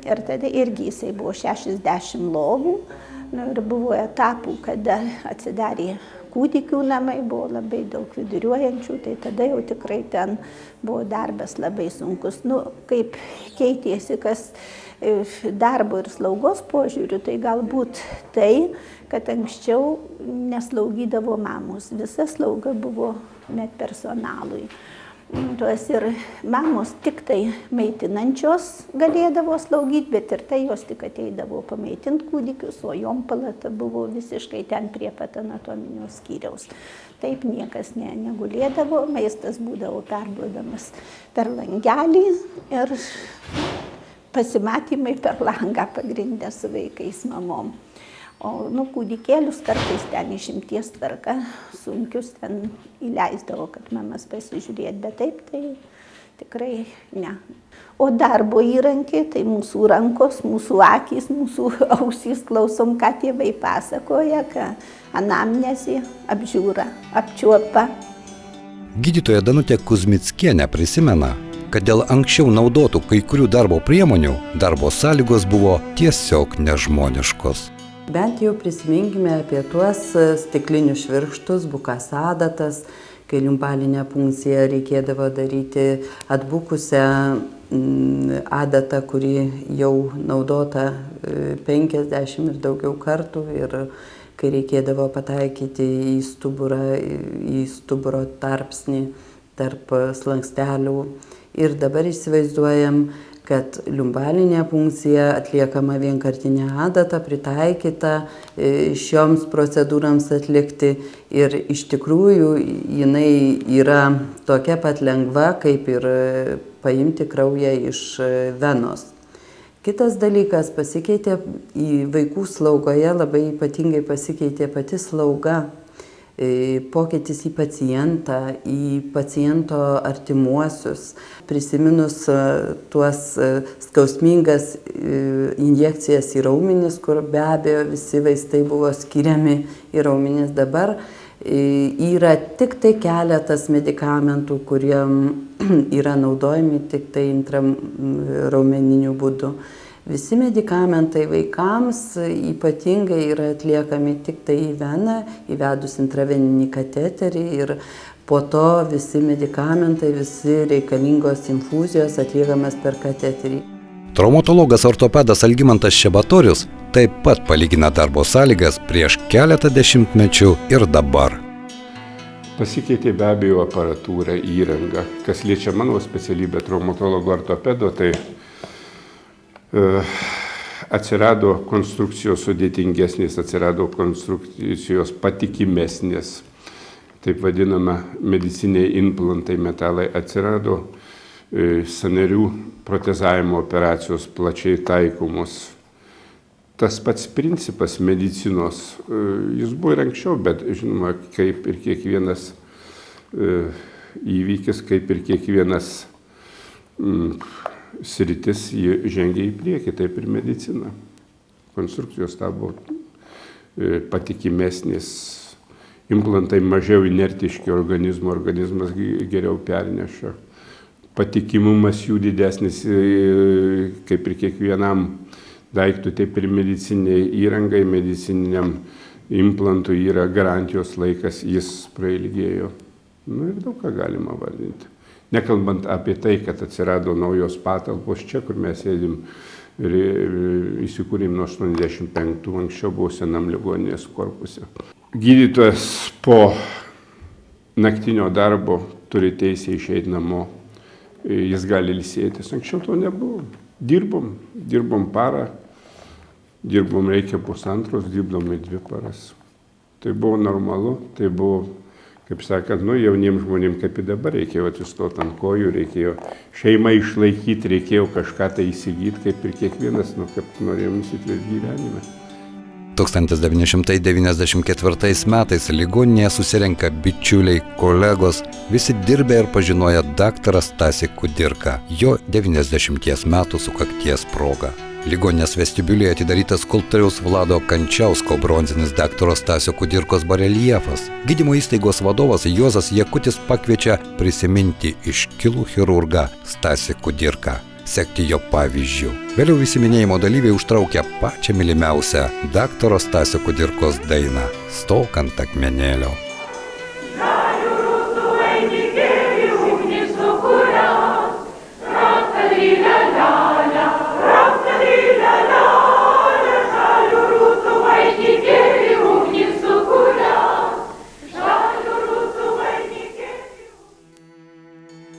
Ir tada irgi jisai buvo 60 lovų. Ir buvo etapų, kada atsidarė kūdikių namai, buvo labai daug viduriuojančių, tai tada jau tikrai ten buvo darbas labai sunkus. Kaip keitėsi kas darbo ir slaugos požiūrių, tai galbūt tai, kad anksčiau neslaugydavo mamos. Visa slauga buvo med personalui. Tuos ir mamos tik tai maitinančios galėdavo slaugyti, bet ir tai jos tik ateidavo pamaitinti kūdikius, o jom palata buvo visiškai ten prie pat anatominio skyriaus. Taip niekas negulėdavo, maistas būdavo perduodamas per langelį ir pasimatymai per langą pagrindę su vaikais mamom. O kūdikėlius kartais ten išimties tvarka sunkius ten įleisdavo, kad mamas pasižiūrėti, bet taip tai tikrai ne. O darbo įrankiai, tai mūsų rankos, mūsų akys, mūsų ausys, klausom, ką tėvai pasakoja, ką anamnezė, apžiūra, apčiuopa.
Gydytoja Danutė Kuzmickienė prisimena, kad dėl anksčiau naudotų kai kurių darbo priemonių darbo sąlygos buvo tiesiog nežmoniškos.
Bent jau prisiminkime apie tuos stiklinius švirkštus, bukas adatas, kai liumpalinę punkciją reikėdavo daryti atbukusią adatą, kuri jau naudota 50 ir daugiau kartų ir kai reikėdavo pataikyti į stuburo tarpsnį tarp slankstelių. Ir dabar įsivaizduojam, kad liumbalinė punkcija atliekama vienkartinė adata, pritaikyta šioms procedūrams atlikti ir iš tikrųjų jinai yra tokia pat lengva, kaip ir paimti kraują iš venos. Kitas dalykas, pasikeitė į vaikų slaugoje, labai ypatingai pasikeitė pati slauga. Pokytis į paciento artimuosius, prisiminus tuos skausmingas injekcijas į raumenis, kur be abejo visi vaistai buvo skiriami į raumenis. Dabar yra tik tai keletas medikamentų, kurie yra naudojami tik tai intraraumeniniu būdu. Visi medikamentai vaikams ypatingai yra atliekami tik tai į veną, įvedus intraveninį kateterį ir po to visi medikamentai, visi reikalingos infuzijos atliekamas per kateterį.
Traumatologas ortopedas Algimantas Šebatorius taip pat palygina darbo sąlygas prieš keletą dešimtmečių ir dabar.
Pasikeitė be abejo aparatūra, įranga. Kas liečia mano specialybę traumatologo ortopedo, tai atsirado konstrukcijos sudėtingesnės, atsirado konstrukcijos patikimesnės, taip vadinama mediciniai implantai, metalai, atsirado sąnarių protezavimo operacijos plačiai taikomos. Tas pats principas medicinos, jis buvo ir anksčiau, bet žinoma, kaip ir kiekvienas įvykis, kaip ir kiekvienas sritis, ji žengia į priekį, taip ir medicina. Konstrukcijos tapo patikimesnės, implantai mažiau inertiški organizmas geriau perneša. Patikimumas jų didesnis, kaip ir kiekvienam daiktų, taip ir mediciniai įrangai, medicininiam implantui yra garantijos laikas, jis prailgėjo. Ir daug ką galima vardinti. Nekalbant apie tai, kad atsirado naujos patalpos čia, kur mes sėdim ir įsikūrėm nuo 85, anksčiau buvo senam ligoninės korpuse. Gydytojas po naktinio darbo turi teisę išeiti namo, jis gali ilsėtis. Anksčiau to nebuvo. Dirbom parą, dirbom reikia pusantros, dirbom 2 paras. Tai buvo normalu, tai buvo, kaip sakant, jauniems žmonėms kaip ir dabar reikėjo atsistoti ant kojų, reikėjo šeimą išlaikyti, reikėjo kažką tai įsigyti, kaip ir kiekvienas, kaip norėjom įsitvirtinti gyvenime.
1994 metais ligoninėje susirenka bičiuliai, kolegos, visi dirbę ir pažinoja daktarą Stasį Kudirką, jo 90 metų sukakties proga. Ligoninės vestibiulyje atidarytas skulptoriaus Vlado Kančiausko bronzinis daktaro Stasio Kudirkos bareljefas. Gydymo įstaigos vadovas Juozas Jakutis pakviečia prisiminti iškilų chirurgą Stasį Kudirką, sekti jo pavyzdžių. Vėliau visi minėjimo dalyviai užtraukia pačią mylimiausią daktaro Stasio Kudirkos dainą "Stok ant akmenėlio".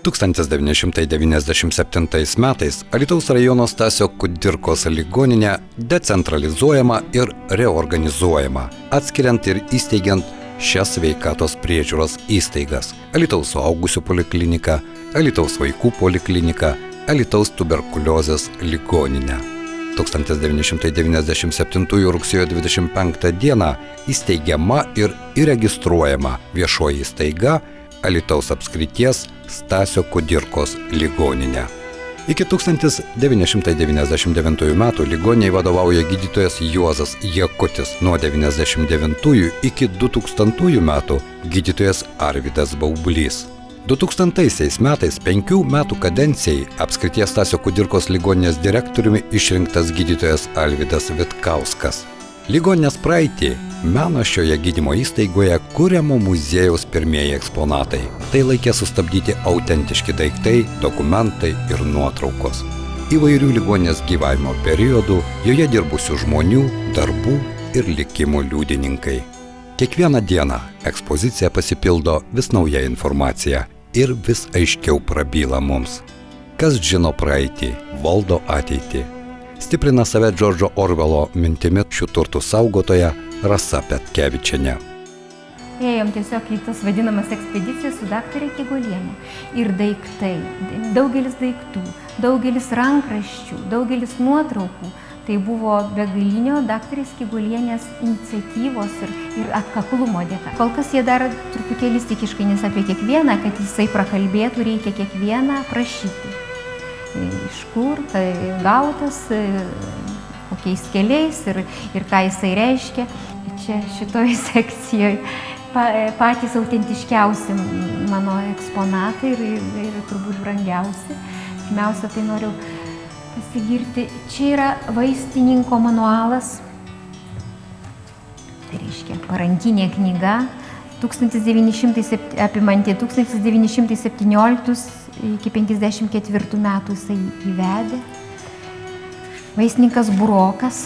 Tūkstantis 1997 metais Alytaus rajono Stasio Kudirkos ligoninė decentralizuojama ir reorganizuojama, atskiriant ir įsteigiant šias sveikatos priežiūros įstaigas: Alytaus suaugusių polikliniką, Alytaus vaikų polikliniką, Alytaus tuberkuliozės ligoninę. 1997 rugsėjo 25 dieną įsteigiama ir įregistruojama viešoji įstaiga Alytaus apskrities Stasio Kudirkos ligoninė. Iki 1999 metų ligoniniai vadovauja gydytojas Juozas Jakutis, nuo 1999 iki 2000 metų gydytojas Arvydas Baublys. 2000 metais 5 metų kadencijai apskrities Stasio Kudirkos ligoninės direktoriumi išrinktas gydytojas Alvydas Vitkauskas. Ligoninės praeitį meno šioje gydymo įstaigoje kuriamo muziejaus pirmieji eksponatai. Tai laikė sustabdyti autentiški daiktai, dokumentai ir nuotraukos. Įvairių ligoninės gyvavimo periodų, joje dirbusių žmonių, darbų ir likimų liudininkai. Kiekvieną dieną ekspozicija pasipildo vis nauja informacija ir vis aiškiau prabyla mums. Kas žino praeitį, valdo ateitį. Stiprina save Džordžo Orvelo mintimi šių turtų saugotoja Rasa Petkevičienė.
Ėjom tiesiog į tas vadinamas ekspedicijas su daktarė Kigolienė. Ir daiktai, daugelis daiktų, daugelis rankraščių, daugelis nuotraukų. Tai buvo begalinio daktarės Kigolienės iniciatyvos ir atkaklumo dėka. Kol kas jie daro truputėlį stikiškai, nes apie kiekvieną, kad jisai prakalbėtų, reikia kiekvieną prašyti. Iš kur tai gautas, kokiais keliais ir ką jisai reiškia. Čia šitoj sekcijoje patys autentiškiausi mano eksponatai ir turbūt brangiausi. Pirmiausia, tai noriu pasigirti. Čia yra vaistininko manualas, tai reiškia parankinė knyga, apimanti 1917 iki 54 metų jisai įvedė. Vaistininkas Burokas,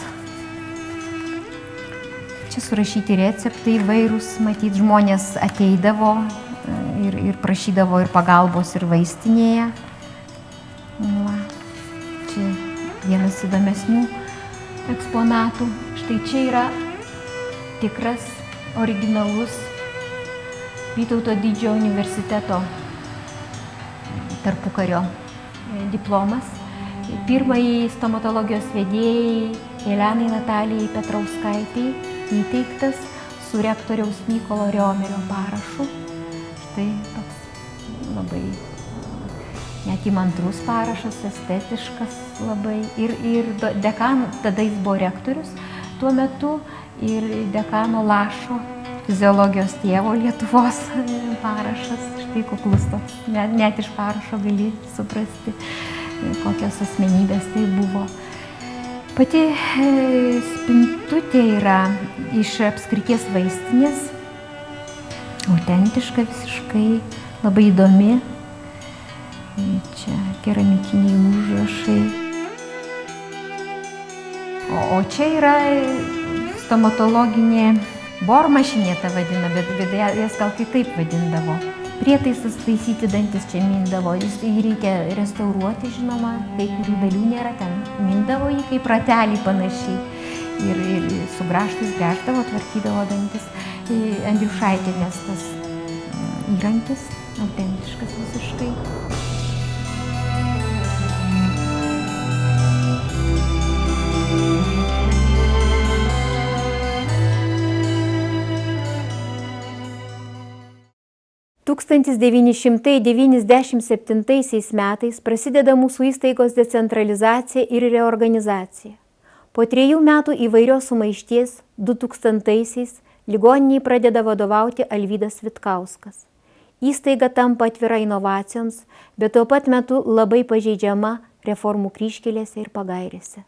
Čia surašyti receptai įvairūs, matyt, žmonės ateidavo ir prašydavo ir pagalbos ir vaistinėje. Va, čia vienas įdomesnių eksponatų. Štai čia yra tikras, originalus Vytauto didžiojo universiteto tarpukario diplomas. Pirmąjį stomatologijos vedėjai Elenai Natalijai Petrauskaitei įteiktas su rektoriaus Mykolo Riomerio parašu. Štai toks labai net įmantrus parašas, estetiškas labai. Ir dekano, tada jis buvo rektorius tuo metu, ir dekano Lašo, fiziologijos tėvo Lietuvos parašas. Štai kuklus toks, net iš parašo gali suprasti, kokios asmenybės tai buvo. Pati spintutė yra iš apskrities vaistinės, autentiška visiškai, labai įdomi. Čia keramikiniai užrašai. O čia yra stomatologinė bormašinė ta vadina, bet jas gal kitaip vadindavo. Prietaisas taisyti dantis čia mindavo, jį reikia restauruoti, žinoma, kai kurių dalių nėra, ten mindavo jį kaip ratelį panašiai. Ir su grąžtais gręždavo, tvarkydavo dantis. Andriušaitienės tas įrankis, autentiškas visiškai. Tūkstantis 997 metais prasideda mūsų įstaigos decentralizacija ir reorganizacija. Po 3 metų įvairios sumaišties 2000-aisiais ligoniniai pradeda vadovauti Alvydas Vitkauskas. Įstaiga tampa atvira inovacijoms, bet tuo pat metu labai pažeidžiama reformų kryžkelėse ir pagairėse.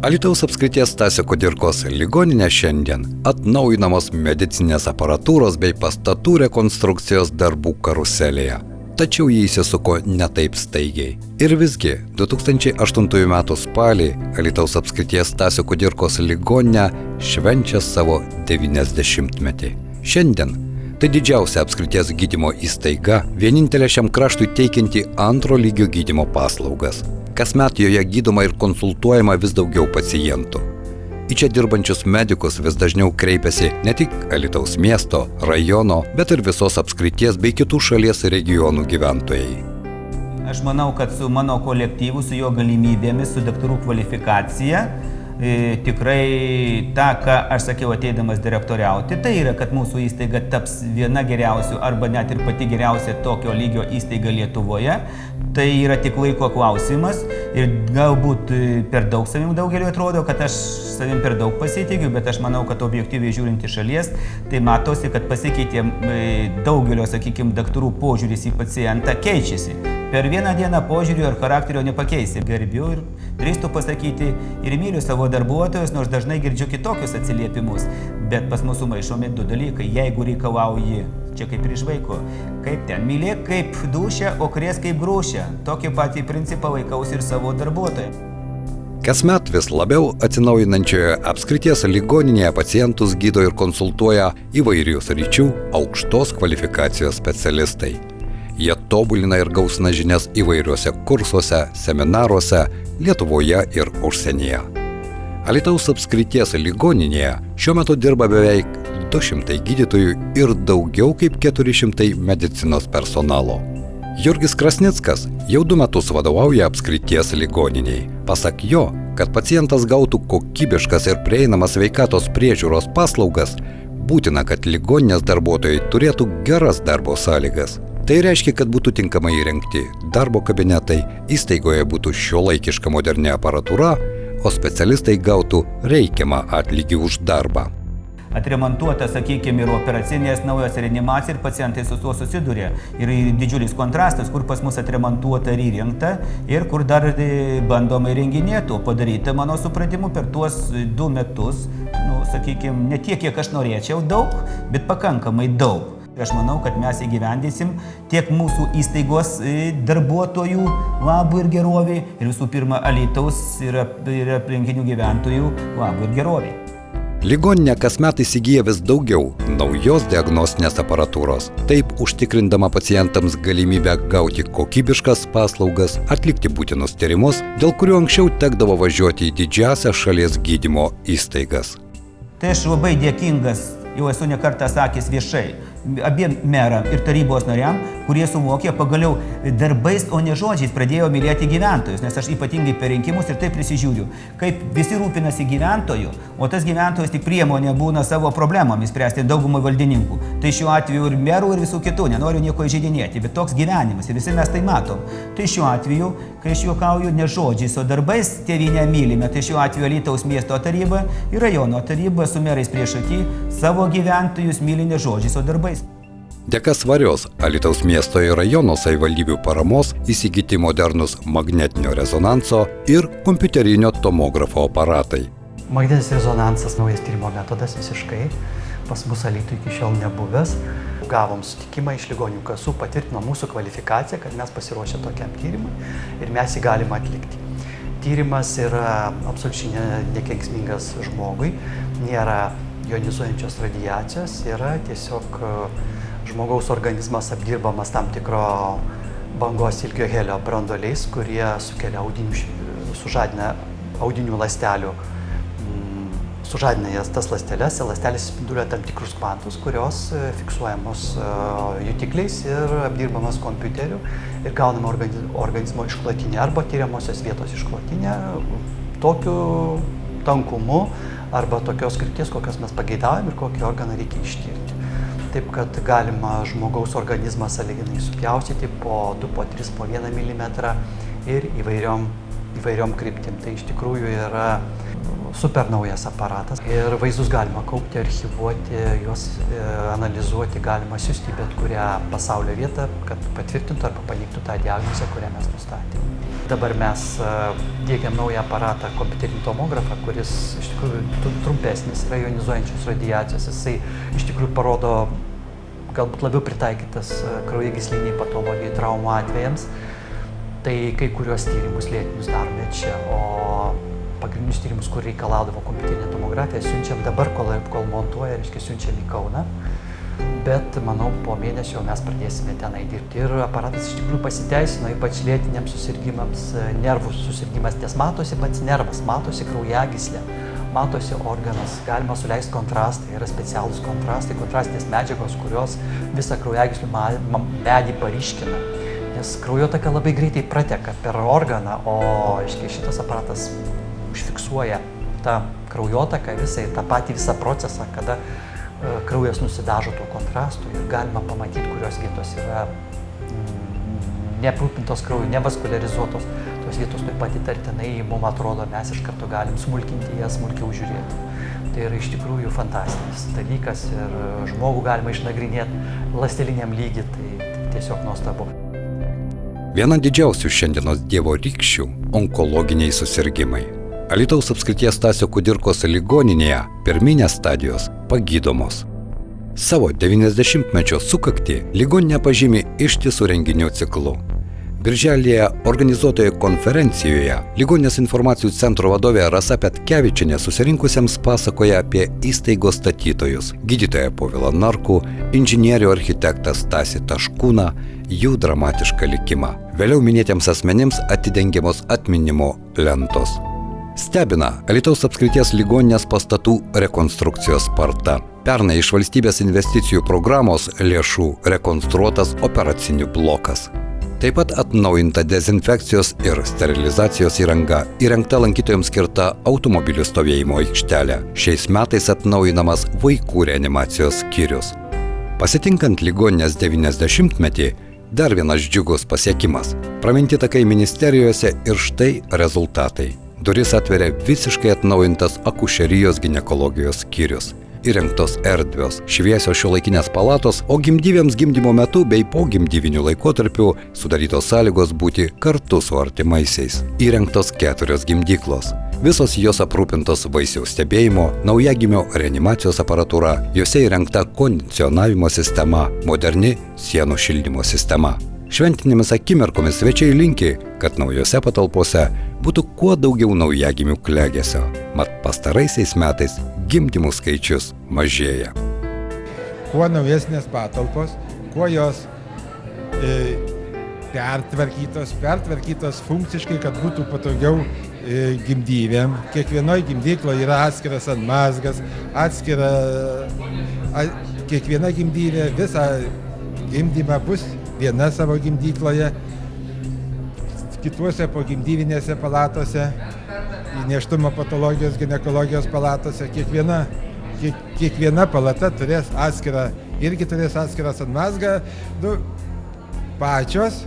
Alytaus apskrities Stasio Kudirkos ligoninė šiandien atnaujinamos medicinės aparatūros bei pastatų rekonstrukcijos darbų karuselėje. Tačiau jį įsisuko ne taip staigiai. Ir visgi 2008 m. spalį Alytaus apskrities Stasio Kudirkos ligoninė švenčia savo 90-metį. Šiandien tai didžiausia apskrities gydymo įstaiga, vienintelė šiam kraštui teikianti antro lygio gydymo paslaugas. Kasmet joje gydoma ir konsultuojama vis daugiau pacientų. Į čia dirbančius medikus vis dažniau kreipiasi ne tik Alytaus miesto, rajono, bet ir visos apskrities bei kitų šalies regionų gyventojai.
Aš manau, kad su mano kolektyvu, su jo galimybėmis, su daktarų kvalifikacija, tikrai tą, ką aš sakiau ateidamas direktoriauti, tai yra, kad mūsų įstaiga taps viena geriausių arba net ir pati geriausia tokio lygio įstaiga Lietuvoje. Tai yra tik laiko klausimas ir galbūt per daug savim daugeliu atrodo, kad aš savim per daug pasitikiu, bet aš manau, kad objektyviai žiūrint iš šalies, tai matosi, kad pasikeitė daugelio, sakykime, daktarų požiūris į pacientą keičiasi. Per vieną dieną požiūrio ir charakterio nepakeisi. Gerbiu ir drįstu pasakyti ir myliu savo darbuotojus, nors dažnai girdžiu kitokius atsiliepimus. Bet pas mūsų maišomi du dalykai. Jeigu reikalauji, čia kaip ir iš vaiko, kaip ten mylėk kaip dūšia, o krės kaip grūšia. Tokį patį principą laikausi ir savo darbuotojai.
Kasmet vis labiau atsinaujinančioje apskrities ligoninėje pacientus gydo ir konsultuoja įvairių sričių aukštos kvalifikacijos specialistai. Jie tobulina ir gausina žinias įvairiuose kursuose, seminaruose Lietuvoje ir užsienyje. Alytaus apskrities ligoninėje šiuo metu dirba beveik 200 gydytojų ir daugiau kaip 400 medicinos personalo. Jurgis Krasnickas jau 2 metus vadovauja apskrities ligoniniai. Pasak jo, kad pacientas gautų kokybiškas ir prieinamas sveikatos priežiūros paslaugas, būtina, kad ligoninės darbuotojai turėtų geras darbo sąlygas. Tai reiškia, kad būtų tinkamai įrengti darbo kabinetai, įstaigoje būtų šiuolaikiška moderni aparatūra, o specialistai gautų reikiamą atlygį už darbą.
Atremontuota, sakykime, ir operacinės naujos reanimacija ir pacientai su tuo susiduria. Ir didžiulis kontrastas, kur pas mus atremontuota ir įrengta ir kur dar bandoma įrenginėti, o padaryta, mano supratimu, per tuos 2 metus, sakykime, ne tiek, kiek aš norėčiau daug, bet pakankamai daug. Aš manau, kad mes įgyvendinsim tiek mūsų įstaigos darbuotojų labui ir geroviai ir visų pirma Alytaus ir aplinkinių gyventojų labui ir geroviai.
Ligoninė kasmet įsigyja vis daugiau naujos diagnostinės aparatūros, taip užtikrindama pacientams galimybę gauti kokybiškas paslaugas, atlikti būtinus tyrimus, dėl kurių anksčiau tekdavo važiuoti į didžiąsias šalies gydymo įstaigas.
Tai aš labai dėkingas, jau esu ne kartą sakęs viešai, abiem meram ir tarybos nariam, kurie suvokė pagaliau darbais, o ne žodžiais pradėjo mylėti gyventojus, nes aš ypatingai per rinkimus ir taip prisižiūriu, kaip visi rūpinasi gyventojų, o tas gyventojas tik priemonė būna savo problemomis spręsti daugumai valdininkų. Tai šiuo atveju ir merų ir visų kitų, nenoriu nieko įžeidinėti, bet toks gyvenimas ir visi mes tai matom. Tai šiuo atveju, kai aš juokauju ne žodžiais, o darbais tėvynę mylime, tai šiuo atveju Alytaus miesto taryba ir rajono taryba su merais priešaky savo gyventojus myli ne žodžiais, o darbais.
Dėka svarios Alytaus miesto ir rajono savivaldybių paramos įsigyti modernus magnetinio rezonanso ir kompiuterinio tomografo aparatai.
Magnetinis rezonansas naujas tyrimo metodas visiškai, pas mus Alytui iki šiol nebuvęs. Gavom sutikimą iš ligonių kasų, patvirtino mūsų kvalifikaciją, kad mes pasiruošę tokiam tyrimui ir mes jį galime atlikti. Tyrimas yra absoliučiai nekenksmingas žmogui, nėra jonizuojančios radiacijos, yra tiesiog žmogaus organizmas apdirbamas tam tikro bangos ilgio helio branduoliais, kurie sukelia sužadina audinių ląstelių, sužadina jas tas ląsteles, ląstelės spinduliuoja tam tikrus kvantus, kurios fiksuojamos jutikliais ir apdirbamas kompiuteriu ir gaunama organizmo išklotinė arba tyriamosios vietos išklotinė tokiu tankumu arba tokios krypties, kokios mes pageidaujam ir kokį organą reikia ištirti. Taip, kad galima žmogaus organizmą sąlyginai supjaustyti po 2, po 3, po 1 milimetrą ir įvairiom kryptim. Tai iš tikrųjų yra super naujas aparatas ir vaizdus galima kaupti, archyvuoti, juos analizuoti, galima siųsti bet kurią pasaulio vietą, kad patvirtintų arba paneigtų tą diagnozę, kurią mes nustatėme. Dabar mes diegiam naują aparatą, kompiuterinį tomografą, kuris iš tikrųjų trumpesnis, yra jonizuojančios radiacijos. Jisai iš tikrųjų parodo galbūt labiau pritaikytas kraujagysliniai patologijai, traumų atvejams. Tai kai kuriuos tyrimus lėtinius darome čia, o pagrindinius tyrimus, kur reikalaudavo kompiuterinė tomografija, siunčiam dabar, kol montuoja, reiškia siunčiam į Kauną. Bet, manau, po mėnesio mes pradėsime tenai dirbti. Ir aparatas iš tikrųjų pasiteisino, ypač lėtiniams susirgymams, nervų susirgymas, nes matosi pats nervas, matosi kraujagyslė, matosi organas, galima suleisti kontrastą, yra specialūs kontrastai, kontrastinės medžiagos, kurios visą kraujagyslių medį paryškina. Nes kraujotaka labai greitai prateka per organą, o šitas aparatas užfiksuoja tą kraujotaką, tą patį visą procesą, kada kraujas nusidažo tuo kontrastu ir galima pamatyti, kurios vietos yra neaprūpintos krauju, nevaskuliarizuotos. Tos vietos taip pat įtartinai, mums atrodo, mes iš karto galim smulkinti jas, smulkiau žiūrėti. Tai yra iš tikrųjų fantastinis dalykas ir žmogų galima išnagrinėti ląsteliniam lygiui, tai tiesiog nuostabu.
Viena didžiausių šiandienos dievo rykščių – onkologiniai susirgimai. Alytaus apskrities Stasio Kudirkos ligoninėje pirminės stadijos pagydomos. Savo 90-mečio sukaktį ligoninė pažymi ištisų renginių ciklu. Birželėje organizuotoje konferencijoje Ligoninės informacijų centro vadovė Rasa Petkevičienė susirinkusiems pasakoja apie įstaigos statytojus, gydytoją Povilą Narkų, inžinierių architektą Stasį Taškūną, jų dramatišką likimą. Vėliau minėtiems asmenims atidengiamos atminimo lentos. Stebina Alytaus apskrities ligoninės pastatų rekonstrukcijos sparta. Pernai iš valstybės investicijų programos lėšų rekonstruotas operacinių blokas. Taip pat atnaujinta dezinfekcijos ir sterilizacijos įranga, įrengta lankytojams skirta automobilių stovėjimo aikštelė. Šiais metais atnaujinamas vaikų reanimacijos skyrius. Pasitinkant ligoninės 90-metį, dar vienas džiugus pasiekimas. Praminti takai ministerijose ir štai rezultatai. Duris atveria visiškai atnaujintas akušerijos ginekologijos skyrius. Įrengtos erdvios, šviesios šiuolaikinės palatos, o gimdyvėms gimdymo metu bei po gimdyvinių laikotarpių sudarytos sąlygos būti kartu su artimaisiais. Įrengtos 4 gimdyklos. Visos jos aprūpintos vaisiaus stebėjimo, naujagimio reanimacijos aparatūra, jose įrengta kondicionavimo sistema, moderni sienų šildymo sistema. Šventinėmis akimirkomis svečiai linki, kad naujose patalpose būtų kuo daugiau naujagimių klegesio. Mat pastaraisiais metais gimdymų skaičius mažėja.
Kuo naujesnės patalpos, kuo jos pertvarkytos funkciškai, kad būtų patogiau gimdyvėm. Kiekvienoje gimdykloje yra atskiras antmazgas, kiekviena gimdyvė visą gimdymą bus viena savo gimdykloje, kituose pogimdyvinėse palatose, nėštumo patologijos, ginekologijos palatose. Kiekviena palata turės atskirą antmazgą, pačios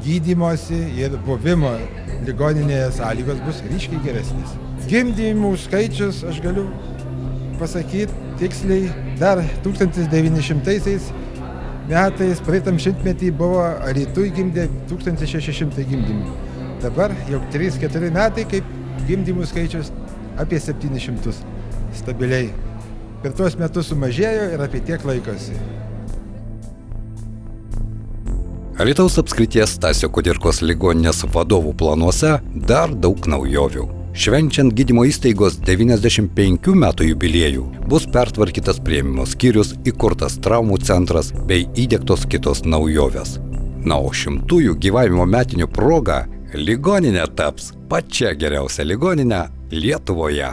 gydymosi ir buvimo ligoninėje sąlygos bus ryškiai geresnės. Gimdymų skaičius, aš galiu pasakyti tiksliai, dar 1900 metais, praeitam šimtmetį buvo Alytuj gimdė 1600 gimdymų. Dabar jau 3-4 metai, kaip gimdymų skaičius apie 700 stabiliai. Per tuos metus sumažėjo ir apie tiek laikosi.
Alytaus apskrities Stasio Kudirkos ligoninės vadovų planuose dar daug naujovių. Švenčiant gydymo įstaigos 95 metų jubiliejų bus pertvarkytas priėmimo skyrius, įkurtas traumų centras bei įdiegtos kitos naujovės. Na, o 100-ųjų gyvavimo metinių proga ligoninė taps pačia geriausia ligoninė Lietuvoje.